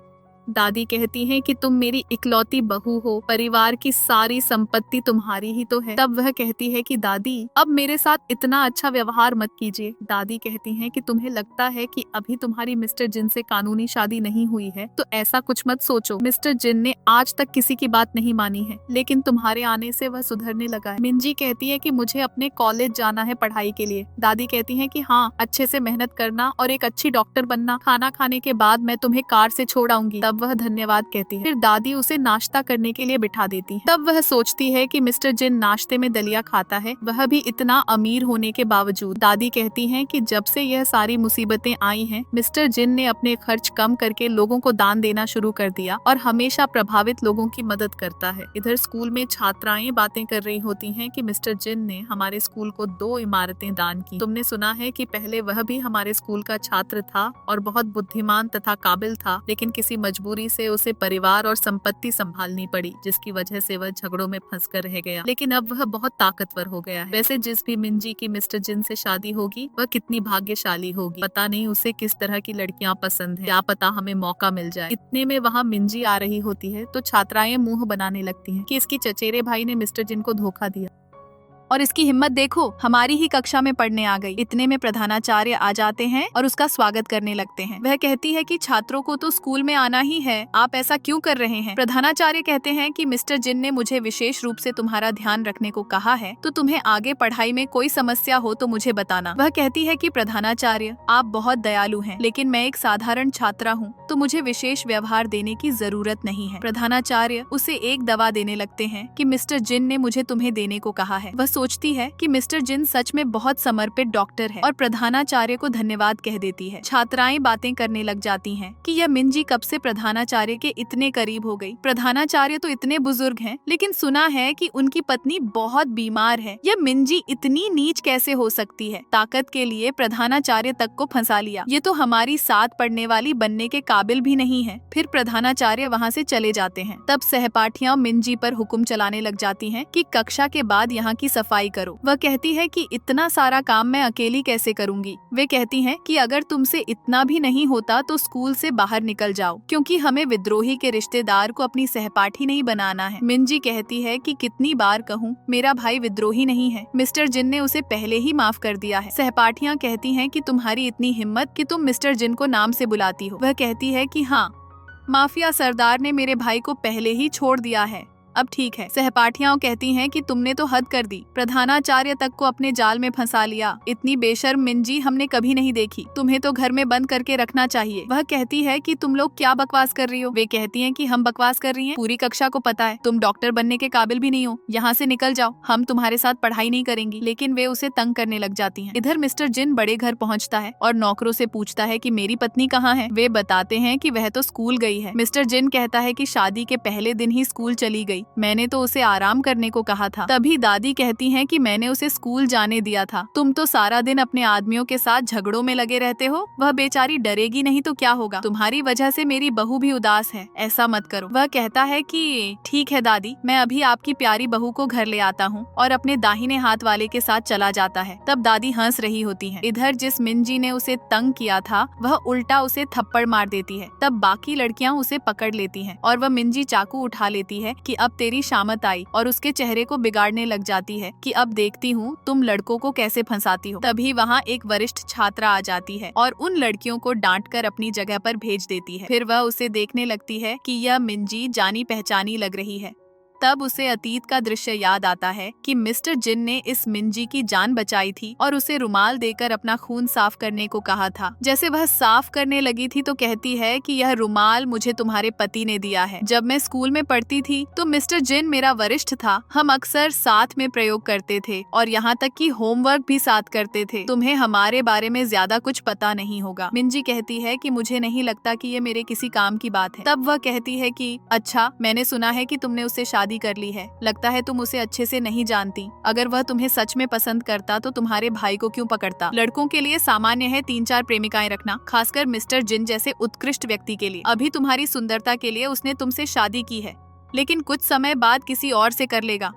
दादी कहती हैं कि तुम मेरी इकलौती बहू हो, परिवार की सारी संपत्ति तुम्हारी ही तो है। तब वह कहती है कि दादी अब मेरे साथ इतना अच्छा व्यवहार मत कीजिए। दादी कहती हैं कि तुम्हें लगता है कि अभी तुम्हारी मिस्टर जिन से कानूनी शादी नहीं हुई है, तो ऐसा कुछ मत सोचो। मिस्टर जिन ने आज तक किसी की बात नहीं मानी है, लेकिन तुम्हारे आने से वह सुधरने लगा है। मिंजी कहती है कि मुझे अपने कॉलेज जाना है पढ़ाई के लिए। दादी कहती है कि हाँ, अच्छे से मेहनत करना और एक अच्छी डॉक्टर बनना। खाना खाने के बाद मैं तुम्हें कार से छोड़ आऊंगी। वह धन्यवाद कहती है। फिर दादी उसे नाश्ता करने के लिए बिठा देती है। तब वह सोचती है कि मिस्टर जिन नाश्ते में दलिया खाता है, वह भी इतना अमीर होने के बावजूद। दादी कहती हैं कि जब से यह सारी मुसीबतें आई हैं, मिस्टर जिन ने अपने खर्च कम करके लोगों को दान देना शुरू कर दिया और हमेशा प्रभावित लोगों की मदद करता है। इधर स्कूल में छात्राएं बातें कर रही होती हैं कि मिस्टर जिन ने हमारे स्कूल को 2 इमारतें दान की। तुमने सुना है कि पहले वह भी हमारे स्कूल का छात्र था और बहुत बुद्धिमान तथा काबिल था, लेकिन किसी मजबूरी से उसे परिवार और संपत्ति संभालनी पड़ी, जिसकी वजह से वह झगड़ों में फंसकर रह गया। लेकिन अब वह बहुत ताकतवर हो गया है। वैसे जिस भी मिंजी की मिस्टर जिन से शादी होगी, वह कितनी भाग्यशाली होगी। पता नहीं उसे किस तरह की लड़कियां पसंद है, क्या पता हमें मौका मिल जाए। इतने में वहाँ मिंजी आ रही होती है तो छात्राएं मुंह बनाने लगती हैं कि इसकी चचेरे भाई ने मिस्टर जिन को धोखा दिया और इसकी हिम्मत देखो, हमारी ही कक्षा में पढ़ने आ गई। इतने में प्रधानाचार्य आ जाते हैं और उसका स्वागत करने लगते हैं। वह कहती है कि छात्रों को तो स्कूल में आना ही है, आप ऐसा क्यों कर रहे हैं? प्रधानाचार्य कहते हैं कि मिस्टर जिन ने मुझे विशेष रूप से तुम्हारा ध्यान रखने को कहा है, तो तुम्हें आगे पढ़ाई में कोई समस्या हो तो मुझे बताना। वह कहती है कि प्रधानाचार्य, आप बहुत दयालु हैं, लेकिन मैं एक साधारण छात्रा हूँ, तो मुझे विशेष व्यवहार देने की जरूरत नहीं है। प्रधानाचार्य उसे एक दवा देने लगते हैं कि मिस्टर जिन ने मुझे तुम्हें देने को कहा है। वह सोचती है कि मिस्टर जिन सच में बहुत समर्पित डॉक्टर है और प्रधानाचार्य को धन्यवाद कह देती है। छात्राएं बातें करने लग जाती हैं कि यह मिंजी कब से प्रधानाचार्य के इतने करीब हो गई। प्रधानाचार्य तो इतने बुजुर्ग हैं, लेकिन सुना है कि उनकी पत्नी बहुत बीमार है। यह मिंजी इतनी नीच कैसे हो सकती है? ताकत के लिए प्रधानाचार्य तक को फंसा लिया। ये तो हमारी साथ पढ़ने वाली बनने के काबिल भी नहीं है। फिर प्रधानाचार्य वहाँ से चले जाते हैं। तब सहपाठियां मिंजी पर हुक्म चलाने लग जाती हैं कि कक्षा के बाद यहाँ की सफाई करो। वह कहती है कि इतना सारा काम मैं अकेली कैसे करूंगी। वे कहती हैं कि अगर तुमसे इतना भी नहीं होता तो स्कूल से बाहर निकल जाओ, क्योंकि हमें विद्रोही के रिश्तेदार को अपनी सहपाठी नहीं बनाना है। मिंजी कहती है कि कितनी बार कहूँ, मेरा भाई विद्रोही नहीं है, मिस्टर जिन ने उसे पहले ही माफ कर दिया है। सहपाठियाँ कहती हैं कि तुम्हारी इतनी हिम्मत कि तुम मिस्टर जिन को नाम से बुलाती हो। वह कहती है कि हाँ, माफिया सरदार ने मेरे भाई को पहले ही छोड़ दिया है, अब ठीक है। सहपाठियां कहती हैं कि तुमने तो हद कर दी, प्रधानाचार्य तक को अपने जाल में फंसा लिया। इतनी बेशर्म मिंजी हमने कभी नहीं देखी, तुम्हें तो घर में बंद करके रखना चाहिए। वह कहती है कि तुम लोग क्या बकवास कर रही हो। वे कहती हैं कि हम बकवास कर रही हैं, पूरी कक्षा को पता है तुम डॉक्टर बनने के काबिल भी नहीं हो, यहाँ से निकल जाओ, हम तुम्हारे साथ पढ़ाई नहीं करेंगी। लेकिन वे उसे तंग करने लग जाती हैं। इधर मिस्टर जिन बड़े घर पहुँचता है और नौकरों से पूछता है कि मेरी पत्नी कहाँ है। वे बताते हैं कि वह तो स्कूल गई है। मिस्टर जिन कहता है कि शादी के पहले दिन ही स्कूल चली गई, मैंने तो उसे आराम करने को कहा था। तभी दादी कहती हैं कि मैंने उसे स्कूल जाने दिया था, तुम तो सारा दिन अपने आदमियों के साथ झगड़ों में लगे रहते हो, वह बेचारी डरेगी नहीं तो क्या होगा, तुम्हारी वजह से मेरी बहू भी उदास है, ऐसा मत करो। वह कहता है कि ठीक है दादी, मैं अभी आपकी प्यारी बहू को घर ले आता हूँ, और अपने दाहिने हाथ वाले के साथ चला जाता है। तब दादी हंस रही होती है। इधर जिस मिंजी ने उसे तंग किया था, वह उल्टा उसे थप्पड़ मार देती है। तब बाकी लड़कियां उसे पकड़ लेती हैं और वह मिंजी चाकू उठा लेती है कि अब तेरी शामत आई, और उसके चेहरे को बिगाड़ने लग जाती है कि अब देखती हूँ तुम लड़कों को कैसे फंसाती हो। तभी वहाँ एक वरिष्ठ छात्रा आ जाती है और उन लड़कियों को डांट कर अपनी जगह पर भेज देती है। फिर वह उसे देखने लगती है कि यह मिंजी जानी पहचानी लग रही है। तब उसे अतीत का दृश्य याद आता है कि मिस्टर जिन ने इस मिंजी की जान बचाई थी और उसे रुमाल देकर अपना खून साफ करने को कहा था। जैसे वह साफ करने लगी थी तो कहती है कि यह रुमाल मुझे तुम्हारे पति ने दिया है। जब मैं स्कूल में पढ़ती थी तो मिस्टर जिन मेरा वरिष्ठ था। हम अक्सर साथ में प्रयोग करते थे और यहाँ तक कि होमवर्क भी साथ करते थे। तुम्हें हमारे बारे में ज्यादा कुछ पता नहीं होगा। मिंजी कहती है कि मुझे नहीं लगता कि ये मेरे किसी काम की बात है। तब वह कहती है कि अच्छा, मैंने सुना है कि तुमने उससे शादी कर ली है। लगता है तुम उसे अच्छे से नहीं जानती। अगर वह तुम्हें सच में पसंद करता तो तुम्हारे भाई को क्यों पकड़ता? लड़कों के लिए सामान्य है 3-4 प्रेमिकाएं रखना, खासकर मिस्टर जिन जैसे उत्कृष्ट व्यक्ति के लिए। अभी तुम्हारी सुंदरता के लिए उसने तुमसे शादी की है, लेकिन कुछ समय बाद किसी और से कर लेगा।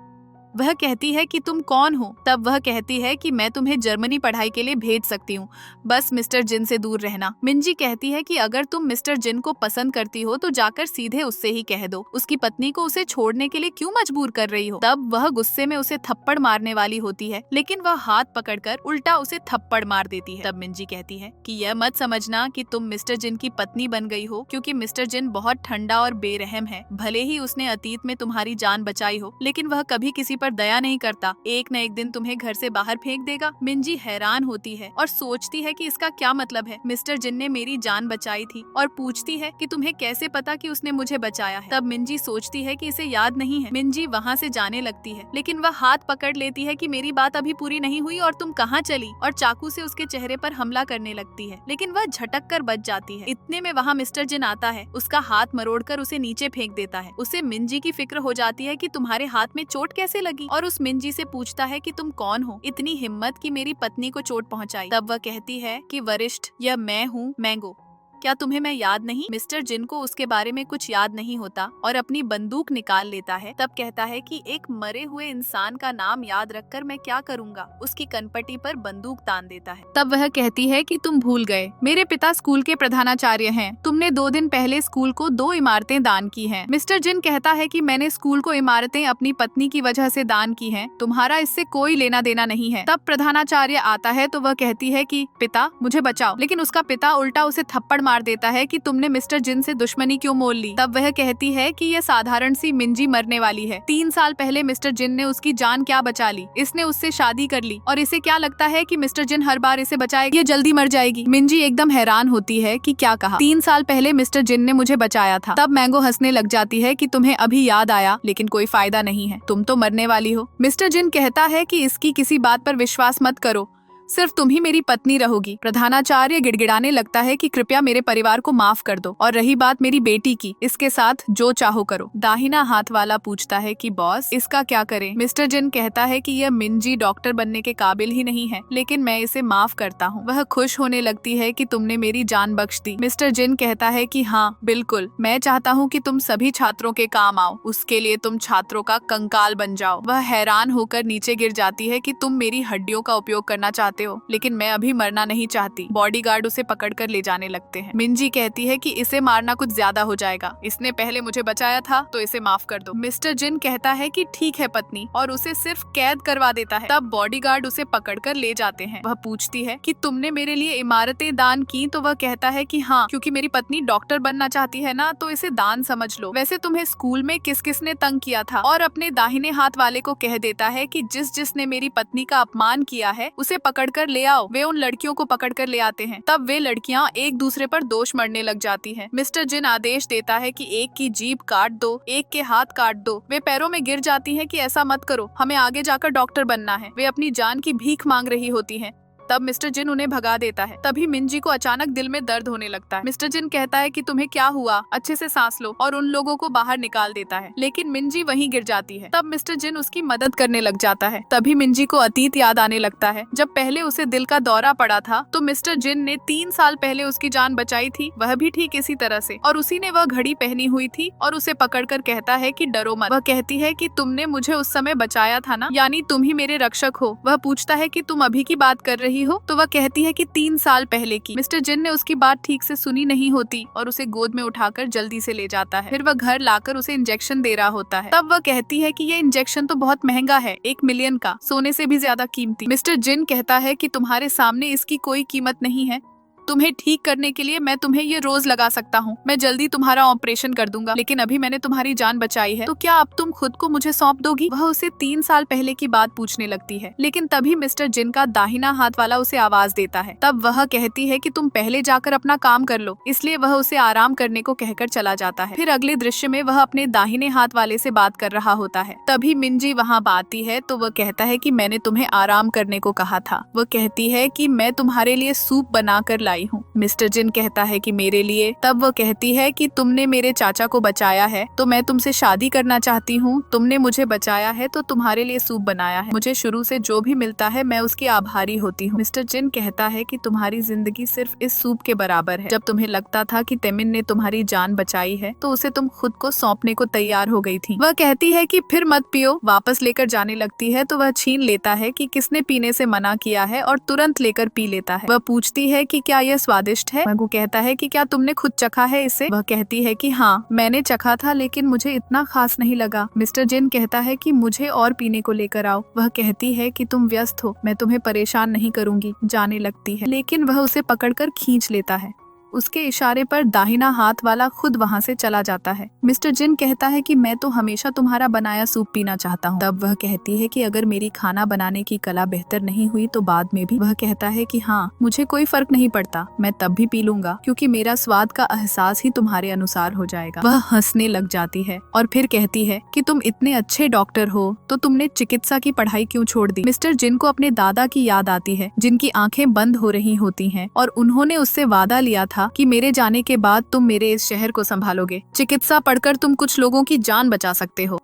वह कहती है कि तुम कौन हो? तब वह कहती है कि मैं तुम्हें जर्मनी पढ़ाई के लिए भेज सकती हूँ, बस मिस्टर जिन से दूर रहना। मिंजी कहती है कि अगर तुम मिस्टर जिन को पसंद करती हो तो जाकर सीधे उससे ही कह दो। उसकी पत्नी को उसे छोड़ने के लिए क्यों मजबूर कर रही हो? तब वह गुस्से में उसे थप्पड़ मारने वाली होती है, लेकिन वह हाथ पकड़कर उल्टा उसे थप्पड़ मार देती है। तब मिंजी कहती है कि यह मत समझना कि तुम मिस्टर जिन की पत्नी बन गई हो, क्योंकि मिस्टर जिन बहुत ठंडा और बेरहम है। भले ही उसने अतीत में तुम्हारी जान बचाई हो, लेकिन वह कभी किसी पर दया नहीं करता। एक न एक दिन तुम्हें घर से बाहर फेंक देगा। मिंजी हैरान होती है और सोचती है कि इसका क्या मतलब है। मिस्टर जिन ने मेरी जान बचाई थी और पूछती है कि तुम्हें कैसे पता कि उसने मुझे बचाया है। तब मिंजी सोचती है कि इसे याद नहीं है। मिंजी वहाँ से जाने लगती है, लेकिन वह हाथ पकड़ लेती है कि मेरी बात अभी पूरी नहीं हुई और तुम कहाँ चली, और चाकू से उसके चेहरे पर हमला करने लगती है, लेकिन वह झटक कर बच जाती है। इतने में वहाँ मिस्टर जिन आता है, उसका हाथ मरोड़कर उसे नीचे फेंक देता है। उसे मिंजी की फिक्र हो जाती है कि तुम्हारे हाथ में चोट कैसे लगी, और उस मिंजी से पूछता है कि तुम कौन हो, इतनी हिम्मत कि मेरी पत्नी को चोट पहुंचाई। तब वह कहती है कि वरिष्ठ, यह मैं हूँ मैंगो। क्या तुम्हें मैं याद नहीं? मिस्टर जिन को उसके बारे में कुछ याद नहीं होता और अपनी बंदूक निकाल लेता है। तब कहता है कि एक मरे हुए इंसान का नाम याद रखकर मैं क्या करूँगा। उसकी कनपटी पर बंदूक तान देता है। तब वह कहती है कि तुम भूल गए, मेरे पिता स्कूल के प्रधानाचार्य हैं। तुमने 2 दिन पहले स्कूल को 2 इमारतें दान की हैं। मिस्टर जिन कहता है कि मैंने स्कूल को इमारतें अपनी पत्नी की वजह से दान की हैं। तुम्हारा इससे कोई लेना देना नहीं है। तब प्रधानाचार्य आता है तो वह कहती है कि पिता मुझे बचाओ, लेकिन उसका पिता उल्टा उसे थप्पड़ मार देता है कि तुमने मिस्टर जिन से दुश्मनी क्यों मोल ली। तब वह कहती है कि यह साधारण सी मिंजी मरने वाली है। 3 साल पहले मिस्टर जिन ने उसकी जान क्या बचा ली। इसने उससे शादी कर ली और इसे क्या लगता है कि मिस्टर जिन हर बार इसे बचाएगी, ये जल्दी मर जाएगी। मिंजी एकदम हैरान होती है कि क्या कहा, 3 साल पहले मिस्टर जिन ने मुझे बचाया था। तब मैंगो हंसने लग जाती है कि तुम्हें अभी याद आया, लेकिन कोई फायदा नहीं है, तुम तो मरने वाली हो। मिस्टर जिन कहता है कि इसकी किसी बात पर विश्वास मत करो, सिर्फ तुम ही मेरी पत्नी रहोगी। प्रधानाचार्य गिड़गिड़ाने लगता है कि कृपया मेरे परिवार को माफ कर दो, और रही बात मेरी बेटी की, इसके साथ जो चाहो करो। दाहिना हाथ वाला पूछता है कि बॉस इसका क्या करें? मिस्टर जिन कहता है कि यह मिंजी डॉक्टर बनने के काबिल ही नहीं है, लेकिन मैं इसे माफ करता हूँ। वह खुश होने लगती है कि तुमने मेरी जान बख्श दी। मिस्टर जिन कहता है कि हाँ बिल्कुल, मैं चाहता हूँ कि तुम सभी छात्रों के काम आओ, उसके लिए तुम छात्रों का कंकाल बन जाओ। वह हैरान होकर नीचे गिर जाती है कि तुम मेरी हड्डियों का उपयोग करना चाहते हो, लेकिन मैं अभी मरना नहीं चाहती। बॉडीगार्ड उसे पकड़कर ले जाने लगते हैं। मिंजी कहती है कि इसे मारना कुछ ज्यादा हो जाएगा, इसने पहले मुझे बचाया था तो इसे माफ कर दो। मिस्टर जिन कहता है कि ठीक है पत्नी, और उसे सिर्फ कैद करवा देता है। तब बॉडीगार्ड उसे पकड़कर ले जाते हैं। वह पूछती है कि तुमने मेरे लिए इमारतें दान की? तो वह कहता है कि हाँ, क्योंकि मेरी पत्नी डॉक्टर बनना चाहती है ना, तो इसे दान समझ लो। वैसे तुम्हें स्कूल में किस किसने तंग किया था? और अपने दाहिने हाथ वाले को कह देता है कि जिसने मेरी पत्नी का अपमान किया है उसे पकड़कर ले आओ। वे उन लड़कियों को पकड़कर ले आते हैं। तब वे लड़कियां एक दूसरे पर दोष मढ़ने लग जाती हैं। मिस्टर जिन आदेश देता है कि एक की जीभ काट दो, एक के हाथ काट दो। वे पैरों में गिर जाती हैं कि ऐसा मत करो, हमें आगे जाकर डॉक्टर बनना है। वे अपनी जान की भीख मांग रही होती हैं। तब मिस्टर जिन उन्हें भगा देता है। तभी मिंजी को अचानक दिल में दर्द होने लगता है। मिस्टर जिन कहता है कि तुम्हें क्या हुआ, अच्छे से सांस लो, और उन लोगों को बाहर निकाल देता है, लेकिन मिंजी वहीं गिर जाती है। तब मिस्टर जिन उसकी मदद करने लग जाता है। तभी मिंजी को अतीत याद आने लगता है। जब पहले उसे दिल का दौरा पड़ा था तो मिस्टर जिन ने 3 साल पहले उसकी जान बचाई थी, वह भी ठीक इसी तरह से, और उसी ने वह घड़ी पहनी हुई थी, और उसे पकड़कर कहता है कि डरो मत। वह कहती है कि तुमने मुझे उस समय बचाया था ना, यानी तुम ही मेरे रक्षक हो। वह पूछता है कि तुम अभी की बात कर रही हो? तो वह कहती है कि 3 साल पहले की। मिस्टर जिन ने उसकी बात ठीक से सुनी नहीं होती और उसे गोद में उठाकर जल्दी से ले जाता है। फिर वह घर लाकर उसे इंजेक्शन दे रहा होता है। तब वह कहती है कि ये इंजेक्शन तो बहुत महंगा है, 1 मिलियन का, सोने से भी ज्यादा कीमती। मिस्टर जिन कहता है कि तुम्हारे सामने इसकी कोई कीमत नहीं है। तुम्हें ठीक करने के लिए मैं तुम्हें ये रोज लगा सकता हूँ। मैं जल्दी तुम्हारा ऑपरेशन कर दूंगा, लेकिन अभी मैंने तुम्हारी जान बचाई है, तो क्या अब तुम खुद को मुझे सौंप दोगी? वह उसे 3 साल पहले की बात पूछने लगती है, लेकिन तभी मिस्टर जिन का दाहिना हाथ वाला उसे आवाज देता है। तब वह कहती है कि तुम पहले जाकर अपना काम कर लो, इसलिए वह उसे आराम करने को कहकर चला जाता है। फिर अगले दृश्य में वह अपने दाहिने हाथ वाले से बात कर रहा होता है। तभी मिंजी वहाँ आती है तो वह कहता है कि मैंने तुम्हें आराम करने को कहा था। वह कहती है कि मैं तुम्हारे लिए सूप बना कर लाई हूँ। मिस्टर जिन कहता है कि मेरे लिए। तब वह कहती है कि तुमने मेरे चाचा को बचाया है तो मैं तुमसे शादी करना चाहती हूँ। तुमने मुझे बचाया है तो तुम्हारे लिए सूप बनाया है। मुझे शुरू से जो भी मिलता है मैं उसकी आभारी होती हूँ। मिस्टर जिन कहता है कि तुम्हारी जिंदगी सिर्फ इस सूप के बराबर है। जब तुम्हें लगता था कि तेमिन ने तुम्हारी जान बचाई है तो उसे तुम खुद को सौंपने को तैयार हो गई थी। वह कहती है कि फिर मत पियो। वापस लेकर जाने लगती है तो वह छीन लेता है कि किसने पीने से मना किया है और तुरंत लेकर पी लेता है। वह पूछती है कि क्या यह स्वादिष्ट है? वो कहता है कि क्या तुमने खुद चखा है इसे? वह कहती है कि हाँ, मैंने चखा था लेकिन मुझे इतना खास नहीं लगा। मिस्टर जिन कहता है कि मुझे और पीने को लेकर आओ। वह कहती है कि तुम व्यस्त हो, मैं तुम्हें परेशान नहीं करूंगी। जाने लगती है, लेकिन वह उसे पकड़कर खींच लेता है। उसके इशारे पर दाहिना हाथ वाला खुद वहाँ से चला जाता है। मिस्टर जिन कहता है कि मैं तो हमेशा तुम्हारा बनाया सूप पीना चाहता हूँ। तब वह कहती है कि अगर मेरी खाना बनाने की कला बेहतर नहीं हुई तो बाद में भी। वह कहता है कि हाँ, मुझे कोई फर्क नहीं पड़ता, मैं तब भी पी लूंगा क्योंकि मेरा स्वाद का एहसास ही तुम्हारे अनुसार हो जाएगा। वह हंसने लग जाती है और फिर कहती है कि तुम इतने अच्छे डॉक्टर हो तो तुमने चिकित्सा की पढ़ाई क्यों छोड़ दी? मिस्टर जिन को अपने दादा की याद आती है जिनकी आंखें बंद हो रही होती हैं और उन्होंने उससे वादा लिया था कि मेरे जाने के बाद तुम मेरे इस शहर को संभालोगे। चिकित्सा पढ़कर तुम कुछ लोगों की जान बचा सकते हो,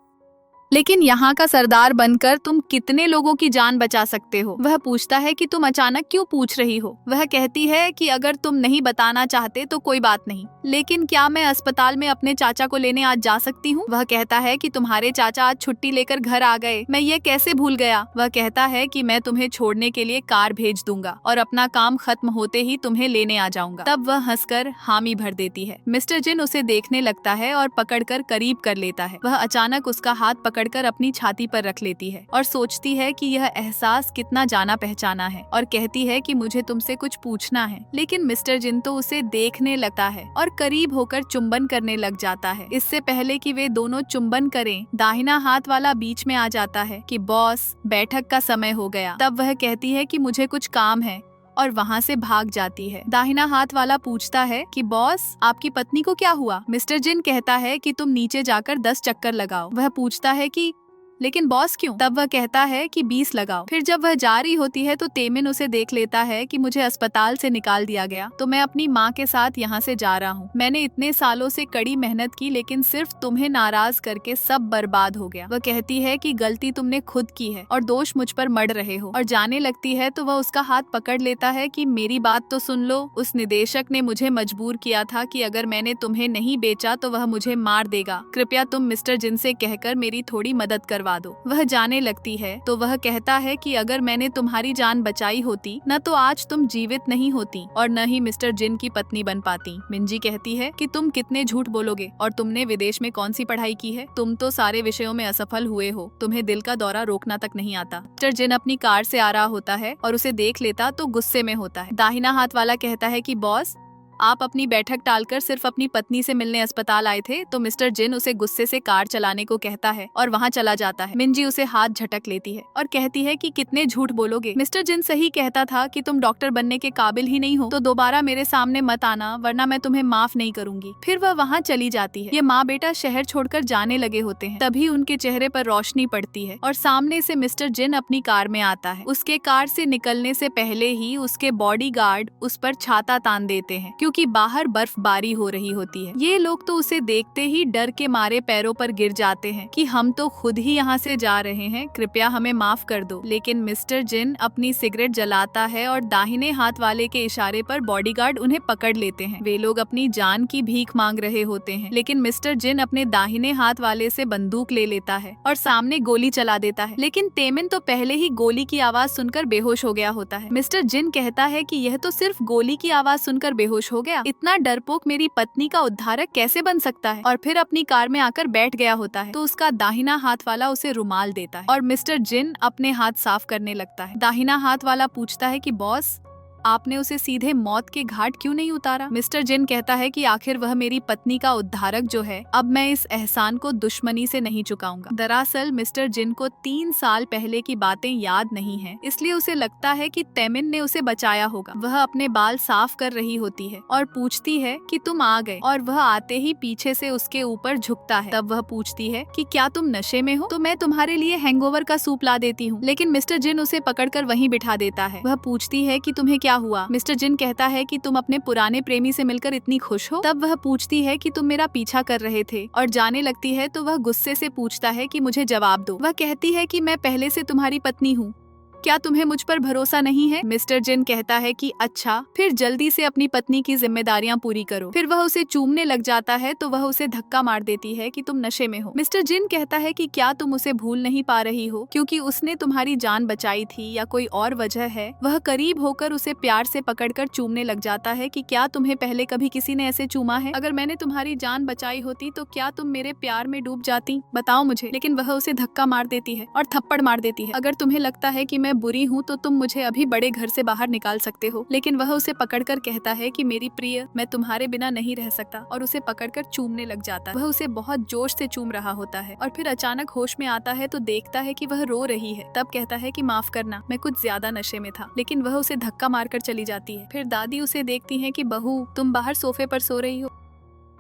लेकिन यहाँ का सरदार बनकर तुम कितने लोगों की जान बचा सकते हो? वह पूछता है कि तुम अचानक क्यों पूछ रही हो? वह कहती है कि अगर तुम नहीं बताना चाहते तो कोई बात नहीं, लेकिन क्या मैं अस्पताल में अपने चाचा को लेने आज जा सकती हूँ? वह कहता है कि तुम्हारे चाचा आज छुट्टी लेकर घर आ गए, मैं ये कैसे भूल गया। वह कहता है कि मैं तुम्हें छोड़ने के लिए कार भेज दूंगा और अपना काम खत्म होते ही तुम्हें लेने आ जाऊंगा। तब वह हंसकर हामी भर देती है। मिस्टर जिन उसे देखने लगता है और पकड़कर करीब कर लेता है। वह अचानक उसका हाथ पकड़कर अपनी छाती पर रख लेती है और सोचती है कि यह एहसास कितना जाना पहचाना है और कहती है कि मुझे तुमसे कुछ पूछना है। लेकिन मिस्टर जिन तो उसे देखने लगता है और करीब होकर चुंबन करने लग जाता है। इससे पहले कि वे दोनों चुंबन करें, दाहिना हाथ वाला बीच में आ जाता है कि बॉस, बैठक का समय हो गया। तब वह कहती है कि मुझे कुछ काम है और वहाँ से भाग जाती है। दाहिना हाथ वाला पूछता है कि बॉस, आपकी पत्नी को क्या हुआ? मिस्टर जिन कहता है कि तुम नीचे जाकर 10 चक्कर लगाओ। वह पूछता है कि लेकिन बॉस क्यों? तब वह कहता है कि 20 लगाओ। फिर जब वह जा रही होती है तो तेमिन उसे देख लेता है कि मुझे अस्पताल से निकाल दिया गया तो मैं अपनी माँ के साथ यहाँ से जा रहा हूँ। मैंने इतने सालों से कड़ी मेहनत की लेकिन सिर्फ तुम्हें नाराज करके सब बर्बाद हो गया। वह कहती है कि गलती तुमने खुद की है और दोष मुझ पर मढ़ रहे हो और जाने लगती है तो वह उसका हाथ पकड़ लेता है कि मेरी बात तो सुन लो। उस निदेशक ने मुझे मजबूर किया था कि अगर मैंने तुम्हें नहीं बेचा तो वह मुझे मार देगा। कृपया तुम मिस्टर जिन से कहकर मेरी थोड़ी मदद करवा दो। वह जाने लगती है तो वह कहता है कि अगर मैंने तुम्हारी जान बचाई होती न तो आज तुम जीवित नहीं होती और न ही मिस्टर जिन की पत्नी बन पाती। मिंजी कहती है कि तुम कितने झूठ बोलोगे और तुमने विदेश में कौन सी पढ़ाई की है? तुम तो सारे विषयों में असफल हुए हो, तुम्हें दिल का दौरा रोकना तक नहीं आता। मिस्टर जिन अपनी कार से आ रहा होता है और उसे देख लेता तो गुस्से में होता है। दाहिना हाथ वाला कहता है कि बॉस, आप अपनी बैठक टालकर सिर्फ अपनी पत्नी से मिलने अस्पताल आए थे। तो मिस्टर जिन उसे गुस्से से कार चलाने को कहता है और वहाँ चला जाता है। मिंजी उसे हाथ झटक लेती है और कहती है कि कितने झूठ बोलोगे। मिस्टर जिन सही कहता था कि तुम डॉक्टर बनने के काबिल ही नहीं हो, तो दोबारा मेरे सामने मत आना वरना मैं तुम्हें माफ नहीं करूंगी। फिर वह वहाँ चली जाती है। ये माँ बेटा शहर छोड़कर जाने लगे होते हैं। तभी उनके चेहरे पर रोशनी पड़ती है और सामने से मिस्टर जिन अपनी कार में आता है। उसके कार से निकलने से पहले ही उसके बॉडीगार्ड उस पर छाता तान देते हैं क्योंकि बाहर बर्फबारी हो रही होती है। ये लोग तो उसे देखते ही डर के मारे पैरों पर गिर जाते हैं कि हम तो खुद ही यहाँ से जा रहे हैं, कृपया हमें माफ कर दो। लेकिन मिस्टर जिन अपनी सिगरेट जलाता है और दाहिने हाथ वाले के इशारे पर बॉडीगार्ड उन्हें पकड़ लेते हैं। वे लोग अपनी जान की भीख मांग रहे होते हैं, लेकिन मिस्टर जिन अपने दाहिने हाथ वाले से बंदूक ले लेता है और सामने गोली चला देता है। लेकिन तेमिन तो पहले ही गोली की आवाज सुनकर बेहोश हो गया होता है। मिस्टर जिन कहता है कि यह तो सिर्फ गोली की आवाज सुनकर बेहोश हो गया, इतना डरपोक मेरी पत्नी का उद्धारक कैसे बन सकता है? और फिर अपनी कार में आकर बैठ गया होता है तो उसका दाहिना हाथ वाला उसे रुमाल देता है और मिस्टर जिन अपने हाथ साफ करने लगता है। दाहिना हाथ वाला पूछता है कि बॉस, आपने उसे सीधे मौत के घाट क्यों नहीं उतारा? मिस्टर जिन कहता है कि आखिर वह मेरी पत्नी का उद्धारक जो है, अब मैं इस एहसान को दुश्मनी से नहीं चुकाऊंगा। दरअसल मिस्टर जिन को 3 साल पहले की बातें याद नहीं है, इसलिए उसे लगता है कि तेमिन ने उसे बचाया होगा। वह अपने बाल साफ कर रही होती है और पूछती है कि तुम आ गए, और वह आते ही पीछे से उसके ऊपर झुकता है। तब वह पूछती है कि क्या तुम नशे में हो? तो मैं तुम्हारे लिए हैंगओवर का सूप ला देती हूँ। लेकिन मिस्टर जिन उसे पकड़कर वहीं बिठा देता है। वह पूछती है कि तुम्हें क्या हुआ? मिस्टर जिन कहता है कि तुम अपने पुराने प्रेमी से मिलकर इतनी खुश हो। तब वह पूछती है कि तुम मेरा पीछा कर रहे थे, और जाने लगती है तो वह गुस्से से पूछता है कि मुझे जवाब दो। वह कहती है कि मैं पहले से तुम्हारी पत्नी हूँ, क्या तुम्हें मुझ पर भरोसा नहीं है? मिस्टर जिन कहता है कि अच्छा, फिर जल्दी से अपनी पत्नी की जिम्मेदारियां पूरी करो। फिर वह उसे चूमने लग जाता है तो वह उसे धक्का मार देती है कि तुम नशे में हो। मिस्टर जिन कहता है कि क्या तुम उसे भूल नहीं पा रही हो क्योंकि उसने तुम्हारी जान बचाई थी, या कोई और वजह है? वह करीब होकर उसे प्यार से पकड़कर चूमने लग जाता है कि क्या तुम्हें पहले कभी किसी ने ऐसे चूमा है? अगर मैंने तुम्हारी जान बचाई होती तो क्या तुम मेरे प्यार में डूब जाती? बताओ मुझे। लेकिन वह उसे धक्का मार देती है और थप्पड़ मार देती है। अगर तुम्हें लगता है कि मैं बुरी हूँ तो तुम मुझे अभी बड़े घर से बाहर निकाल सकते हो। लेकिन वह उसे पकड़कर कहता है कि मेरी प्रिय, मैं तुम्हारे बिना नहीं रह सकता, और उसे पकड़कर चूमने लग जाता है। वह उसे बहुत जोश से चूम रहा होता है और फिर अचानक होश में आता है तो देखता है कि वह रो रही है। तब कहता है कि माफ करना, मैं कुछ ज्यादा नशे में था। लेकिन वह उसे धक्का मारकर चली जाती है। फिर दादी उसे देखती है कि बहू, तुम बाहर सोफे पर सो रही हो।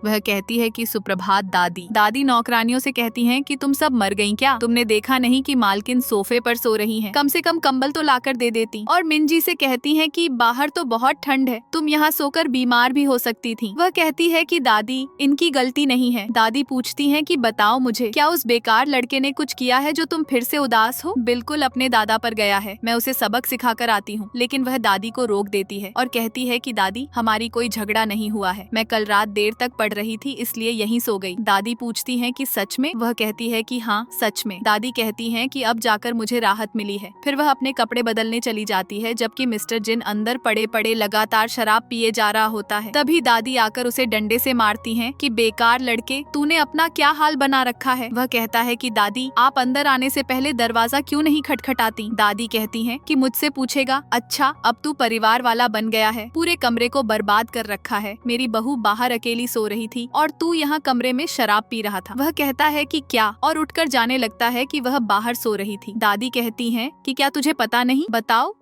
वह कहती है कि सुप्रभात दादी। दादी नौकरानियों से कहती हैं कि तुम सब मर गईं क्या? तुमने देखा नहीं कि मालकिन सोफे पर सो रही हैं? कम से कम कंबल तो लाकर दे देती। और मिंजी से कहती हैं कि बाहर तो बहुत ठंड है, तुम यहाँ सोकर बीमार भी हो सकती थी। वह कहती है कि दादी, इनकी गलती नहीं है। दादी पूछती हैं कि बताओ मुझे, क्या उस बेकार लड़के ने कुछ किया है जो तुम फिर से उदास हो? बिल्कुल अपने दादा पर गया है, मैं उसे सबक सिखाकर आती हूँ। लेकिन वह दादी को रोक देती है और कहती है कि दादी, हमारी कोई झगड़ा नहीं हुआ है, मैं कल रात देर तक पढ़ रही थी इसलिए यहीं सो गई। दादी पूछती हैं कि सच में? वह कहती है कि हाँ सच में। दादी कहती हैं कि अब जाकर मुझे राहत मिली है। फिर वह अपने कपड़े बदलने चली जाती है, जबकि मिस्टर जिन अंदर पड़े पड़े लगातार शराब पिए जा रहा होता है। तभी दादी आकर उसे डंडे से मारती हैं कि बेकार लड़के, तूने अपना क्या हाल बना रखा है। वह कहता है कि दादी, आप अंदर आने से पहले दरवाजा क्यों नहीं खटखटाती? दादी कहती हैं कि मुझसे पूछेगा? अच्छा, अब तू परिवार वाला बन गया है, पूरे कमरे को बर्बाद कर रखा है। मेरी बहू बाहर अकेली सो रही थी और तू यहाँ कमरे में शराब पी रहा था। वह कहता है कि क्या, और उठकर जाने लगता है कि वह बाहर सो रही थी। दादी कहती हैं कि क्या तुझे पता नहीं? बताओ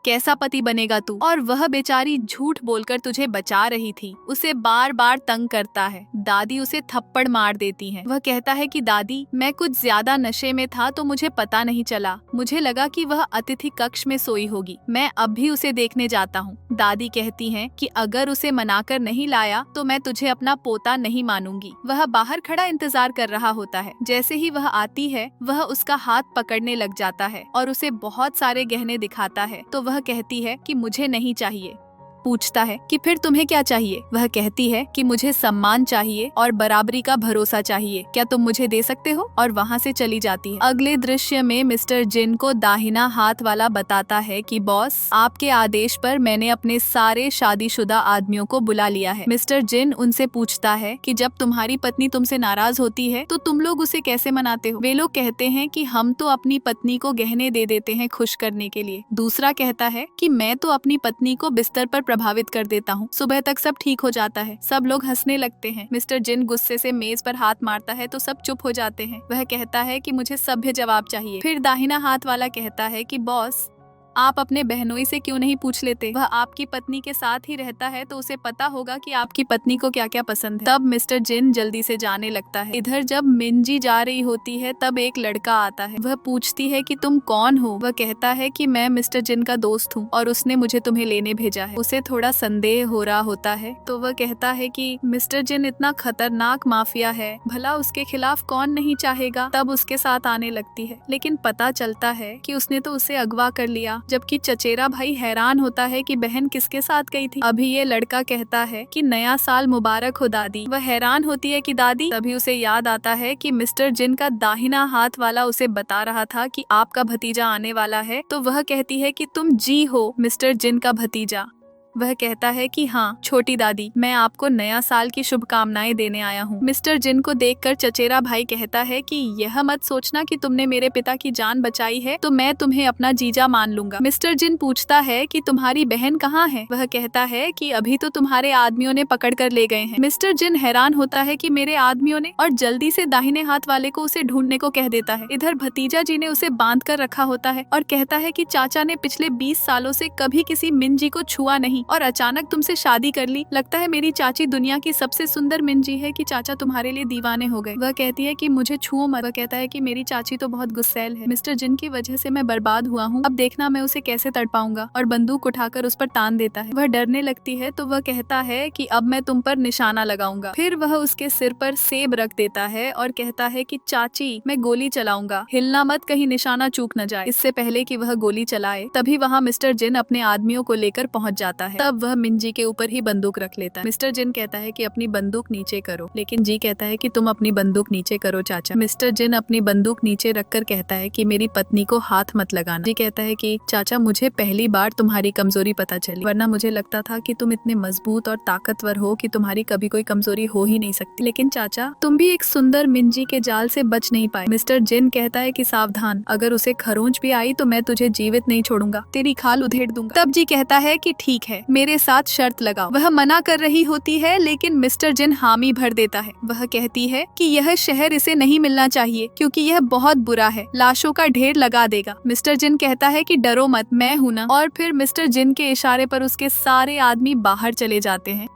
कैसा पति बनेगा तू? और वह बेचारी झूठ बोलकर तुझे बचा रही थी, उसे बार बार तंग करता है। दादी उसे थप्पड़ मार देती है। वह कहता है कि दादी, मैं कुछ ज्यादा नशे में था तो मुझे पता नहीं चला, मुझे लगा कि वह अतिथि कक्ष में सोई होगी, मैं अब भी उसे देखने जाता हूँ। दादी कहती हैं कि अगर उसे मनाकर नहीं लाया तो मैं तुझे अपना पोता नहीं मानूंगी। वह बाहर खड़ा इंतजार कर रहा होता है। जैसे ही वह आती है वह उसका हाथ पकड़ने लग जाता है और उसे बहुत सारे गहने दिखाता है। तो वह कहती है कि मुझे नहीं चाहिए। पूछता है कि फिर तुम्हें क्या चाहिए? वह कहती है कि मुझे सम्मान चाहिए और बराबरी का भरोसा चाहिए, क्या तुम मुझे दे सकते हो? और वहाँ से चली जाती है। अगले दृश्य में मिस्टर जिन को दाहिना हाथ वाला बताता है कि बॉस, आपके आदेश पर मैंने अपने सारे शादीशुदा आदमियों को बुला लिया है। मिस्टर जिन उनसे पूछता है कि जब तुम्हारी पत्नी तुमसे नाराज होती है तो तुम लोग उसे कैसे मनाते हो? वे लोग कहते हैं कि हम तो अपनी पत्नी को गहने दे देते हैं खुश करने के लिए। दूसरा कहता है कि मैं तो अपनी पत्नी को बिस्तर पर प्रभावित कर देता हूँ, सुबह तक सब ठीक हो जाता है। सब लोग हंसने लगते हैं। मिस्टर जिन गुस्से से मेज पर हाथ मारता है तो सब चुप हो जाते हैं। वह कहता है कि मुझे सभ्य जवाब चाहिए। फिर दाहिना हाथ वाला कहता है कि बॉस, आप अपने बहनोई से क्यों नहीं पूछ लेते? वह आपकी पत्नी के साथ ही रहता है तो उसे पता होगा कि आपकी पत्नी को क्या क्या पसंद है। तब मिस्टर जिन जल्दी से जाने लगता है। इधर जब मिंजी जा रही होती है तब एक लड़का आता है। वह पूछती है कि तुम कौन हो? वह कहता है कि मैं मिस्टर जिन का दोस्त हूँ और उसने मुझे तुम्हें लेने भेजा है। उसे थोड़ा संदेह हो रहा होता है तो वह कहता है कि मिस्टर जिन इतना खतरनाक माफिया है, भला उसके खिलाफ कौन नहीं चाहेगा। तब उसके साथ आने लगती है, लेकिन पता चलता है कि उसने तो उसे अगवा कर लिया। जबकि चचेरा भाई हैरान होता है कि बहन किसके साथ गई थी। अभी ये लड़का कहता है कि नया साल मुबारक हो दादी। वह हैरान होती है कि दादी। तभी उसे याद आता है कि मिस्टर जिन का दाहिना हाथ वाला उसे बता रहा था कि आपका भतीजा आने वाला है। तो वह कहती है कि तुम जी हो मिस्टर जिन का भतीजा। वह कहता है कि हाँ छोटी दादी, मैं आपको नया साल की शुभकामनाएं देने आया हूँ। मिस्टर जिन को देखकर चचेरा भाई कहता है कि यह मत सोचना कि तुमने मेरे पिता की जान बचाई है तो मैं तुम्हें अपना जीजा मान लूंगा। मिस्टर जिन पूछता है कि तुम्हारी बहन कहाँ है? वह कहता है कि अभी तो तुम्हारे आदमियों ने पकड़ कर ले गए हैं। मिस्टर जिन हैरान होता है कि मेरे आदमियों ने, और जल्दी से दाहिने हाथ वाले को उसे ढूंढने को कह देता है। इधर भतीजा जी ने उसे बांध कर रखा होता है और कहता है कि चाचा ने पिछले 20 सालों से कभी किसी मिंजी को छुआ नहीं और अचानक तुमसे शादी कर ली। लगता है मेरी चाची दुनिया की सबसे सुंदर मिंजी है कि चाचा तुम्हारे लिए दीवाने हो गए। वह कहती है कि मुझे छुओ मत। वह कहता है कि मेरी चाची तो बहुत गुस्सैल है। मिस्टर जिन की वजह से मैं बर्बाद हुआ हूँ, अब देखना मैं उसे कैसे तड़पाऊंगा, और बंदूक उठाकर उस पर तान देता है। वह डरने लगती है तो वह कहता है कि अब मैं तुम पर निशाना लगाऊंगा। फिर वह उसके सिर पर सेब रख देता है और कहता है कि चाची मैं गोली चलाऊंगा, हिलना मत, कहीं निशाना चूक न जाए। इससे पहले कि वह गोली चलाए तभी वहाँ मिस्टर जिन अपने आदमियों को लेकर पहुँच जाता है। तब वह मिंजी के ऊपर ही बंदूक रख लेता है। मिस्टर जिन कहता है कि अपनी बंदूक नीचे करो, लेकिन जी कहता है कि तुम अपनी बंदूक नीचे करो चाचा। मिस्टर जिन अपनी बंदूक नीचे रखकर कहता है कि मेरी पत्नी को हाथ मत लगाना। जी कहता है कि चाचा मुझे पहली बार तुम्हारी कमजोरी पता चली, वरना मुझे लगता था कि तुम इतने मजबूत और ताकतवर हो कि तुम्हारी कभी कोई कमजोरी हो ही नहीं सकती, लेकिन चाचा तुम भी एक सुंदर मिंजी के जाल से बच नहीं पाए। मिस्टर जिन कहता है कि सावधान, अगर उसे खरोंच भी आई तो मैं तुझे जीवित नहीं छोड़ूंगा, तेरी खाल उधेड़ दूंगा। तब जी कहता है कि ठीक है, मेरे साथ शर्त लगाओ। वह मना कर रही होती है लेकिन मिस्टर जिन हामी भर देता है। वह कहती है कि यह शहर इसे नहीं मिलना चाहिए क्योंकि यह बहुत बुरा है, लाशों का ढेर लगा देगा। मिस्टर जिन कहता है कि डरो मत, मैं हूं ना। और फिर मिस्टर जिन के इशारे पर उसके सारे आदमी बाहर चले जाते हैं,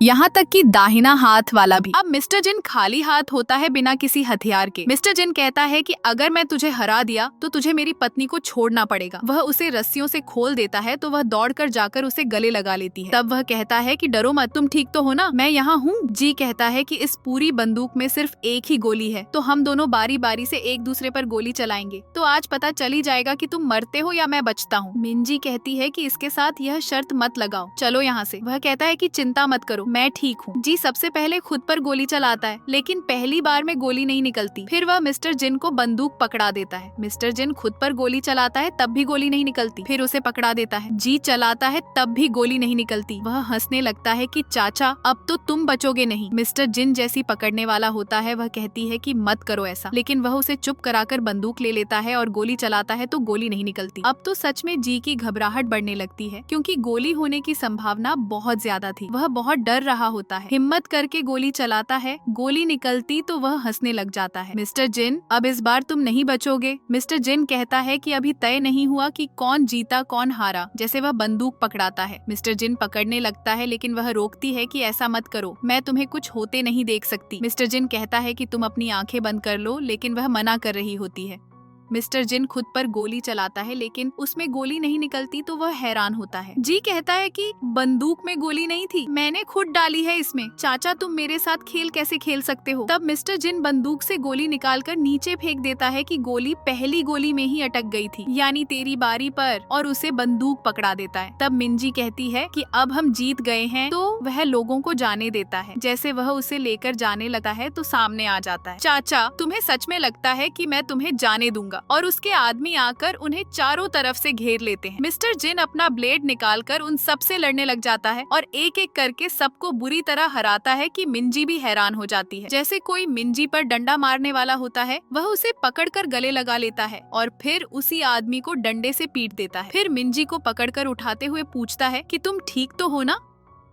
यहाँ तक कि दाहिना हाथ वाला भी। अब मिस्टर जिन खाली हाथ होता है बिना किसी हथियार के। मिस्टर जिन कहता है कि अगर मैं तुझे हरा दिया तो तुझे मेरी पत्नी को छोड़ना पड़ेगा। वह उसे रस्सियों से खोल देता है तो वह दौड़कर जाकर उसे गले लगा लेती है। तब वह कहता है कि डरो मत, तुम ठीक तो हो ना, मैं यहाँ हूँ। जी कहता है कि इस पूरी बंदूक में सिर्फ एक ही गोली है, तो हम दोनों बारी बारी से एक दूसरे पर गोली चलाएंगे, तो आज पता चल ही जाएगा कि तुम मरते हो या मैं बचता हूँ। मिंजी कहती है कि इसके साथ यह शर्त मत लगाओ, चलो यहाँ से। वह कहता है कि चिंता मत करो, मैं ठीक हूँ। जी सबसे पहले खुद पर गोली चलाता है लेकिन पहली बार में गोली नहीं निकलती। फिर वह मिस्टर जिन को बंदूक पकड़ा देता है। मिस्टर जिन खुद पर गोली चलाता है तब भी गोली नहीं निकलती, फिर उसे पकड़ा देता है। जी चलाता है तब भी गोली नहीं निकलती। वह हंसने लगता है कि चाचा अब तो तुम बचोगे नहीं। मिस्टर जिन जैसी पकड़ने वाला होता है वह कहती है कि मत करो ऐसा, लेकिन वह उसे चुप कराकर बंदूक ले लेता है और गोली चलाता है तो गोली नहीं निकलती। अब तो सच में जी की घबराहट बढ़ने लगती है क्योंकि गोली होने की संभावना बहुत ज्यादा थी। वह बहुत डर रहा होता है, हिम्मत करके गोली चलाता है, गोली निकलती तो वह हंसने लग जाता है। मिस्टर जिन अब इस बार तुम नहीं बचोगे। मिस्टर जिन कहता है कि अभी तय नहीं हुआ कि कौन जीता कौन हारा, जैसे वह बंदूक पकड़ाता है। मिस्टर जिन पकड़ने लगता है लेकिन वह रोकती है कि ऐसा मत करो, मैं तुम्हें कुछ होते नहीं देख सकती। मिस्टर जिन कहता है कि तुम अपनी आंखें बंद कर लो, लेकिन वह मना कर रही होती है। मिस्टर जिन खुद पर गोली चलाता है लेकिन उसमें गोली नहीं निकलती तो वह हैरान होता है। जी कहता है कि बंदूक में गोली नहीं थी, मैंने खुद डाली है इसमें। चाचा तुम मेरे साथ खेल कैसे खेल सकते हो? तब मिस्टर जिन बंदूक से गोली निकालकर नीचे फेंक देता है कि गोली पहली गोली में ही अटक गई थी, यानी तेरी बारी पर, और उसे बंदूक पकड़ा देता है। तब मिंजी कहती है कि अब हम जीत गए हैं, तो वह लोगों को जाने देता है। जैसे वह उसे लेकर जाने लगा है तो सामने आ जाता है। चाचा तुम्हें सच में लगता है कि मैं तुम्हें जाने दूंगा? और उसके आदमी आकर उन्हें चारों तरफ से घेर लेते हैं। मिस्टर जिन अपना ब्लेड निकालकर उन सब से लड़ने लग जाता है और एक एक करके सबको बुरी तरह हराता है कि मिंजी भी हैरान हो जाती है। जैसे कोई मिंजी पर डंडा मारने वाला होता है, वह उसे पकड़कर गले लगा लेता है और फिर उसी आदमी को डंडे से पीट देता है। फिर मिंजी को पकड़कर उठाते हुए पूछता है कि तुम ठीक तो हो ना?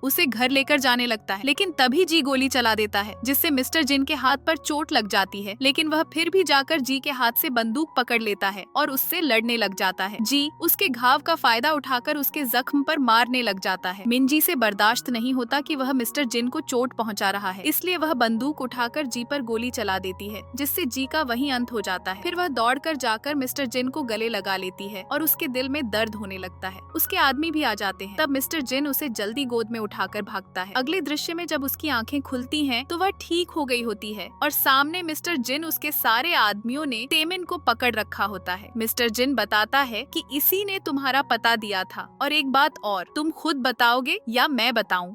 उसे घर लेकर जाने लगता है, लेकिन तभी जी गोली चला देता है जिससे मिस्टर जिन के हाथ पर चोट लग जाती है, लेकिन वह फिर भी जाकर जी के हाथ से बंदूक पकड़ लेता है और उससे लड़ने लग जाता है। जी उसके घाव का फायदा उठाकर उसके जख्म पर मारने लग जाता है। मिंजी से बर्दाश्त नहीं होता कि वह मिस्टर जिन को चोट पहुंचा रहा है, इसलिए वह बंदूक उठाकर जी पर गोली चला देती है, जिससे जी का वहीं अंत हो जाता है। फिर वह दौड़कर जाकर मिस्टर जिन को गले लगा लेती है और उसके दिल में दर्द होने लगता है। उसके आदमी भी आ जाते हैं। तब मिस्टर जिन उसे जल्दी गोद में उठाकर भागता है। अगले दृश्य में जब उसकी आंखें खुलती हैं, तो वह ठीक हो गई होती है और सामने मिस्टर जिन उसके सारे आदमियों ने तेमिन को पकड़ रखा होता है। मिस्टर जिन बताता है कि इसी ने तुम्हारा पता दिया था, और एक बात और, तुम खुद बताओगे या मैं बताऊं?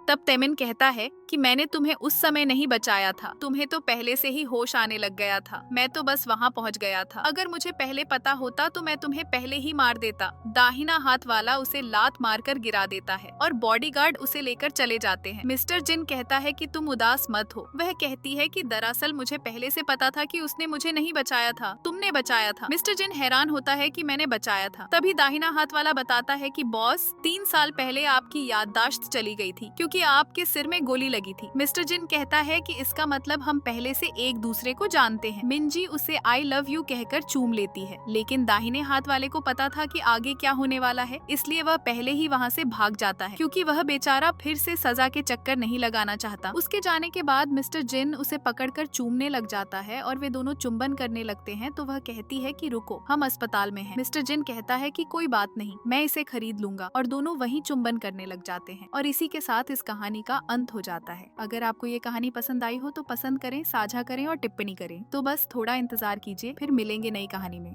तब तेमिन कहता है कि मैंने तुम्हें उस समय नहीं बचाया था, तुम्हें तो पहले से ही होश आने लग गया था, मैं तो बस वहाँ पहुँच गया था। अगर मुझे पहले पता होता तो मैं तुम्हें पहले ही मार देता। दाहिना हाथ वाला उसे लात मारकर गिरा देता है और बॉडीगार्ड उसे लेकर चले जाते हैं। मिस्टर जिन कहता है कि तुम उदास मत हो। वह कहती है कि दरअसल मुझे पहले से पता था कि उसने मुझे नहीं बचाया था, तुमने बचाया था। मिस्टर जिन हैरान होता है कि मैंने बचाया था। तभी दाहिना हाथ वाला बताता है कि बॉस, 3 साल पहले आपकी याददाश्त चली गई थी क्योंकि आपके सिर में गोली लगी थी। मिस्टर जिन कहता है कि इसका मतलब हम पहले से एक दूसरे को जानते हैं। मिंजी उसे आई लव यू कहकर चूम लेती है, लेकिन दाहिने हाथ वाले को पता था कि आगे क्या होने वाला है, इसलिए वह पहले ही वहाँ से भाग जाता है क्योंकि वह बेचारा फिर से सजा के चक्कर नहीं लगाना चाहता। उसके जाने के बाद मिस्टर जिन उसे पकड़कर चूमने लग जाता है और वे दोनों चुंबन करने लगते हैं तो वह कहती है कि रुको, हम अस्पताल में हैं। मिस्टर जिन कहता है कि कोई बात नहीं, मैं इसे खरीद लूंगा, और दोनों वहीं चुंबन करने लग जाते हैं। और इसी के साथ इस कहानी का अंत हो जाता है। अगर आपको ये कहानी पसंद आई हो तो पसंद करें, साझा करें और टिप्पणी करें। तो बस थोड़ा इंतजार कीजिए, फिर मिलेंगे नई कहानी में।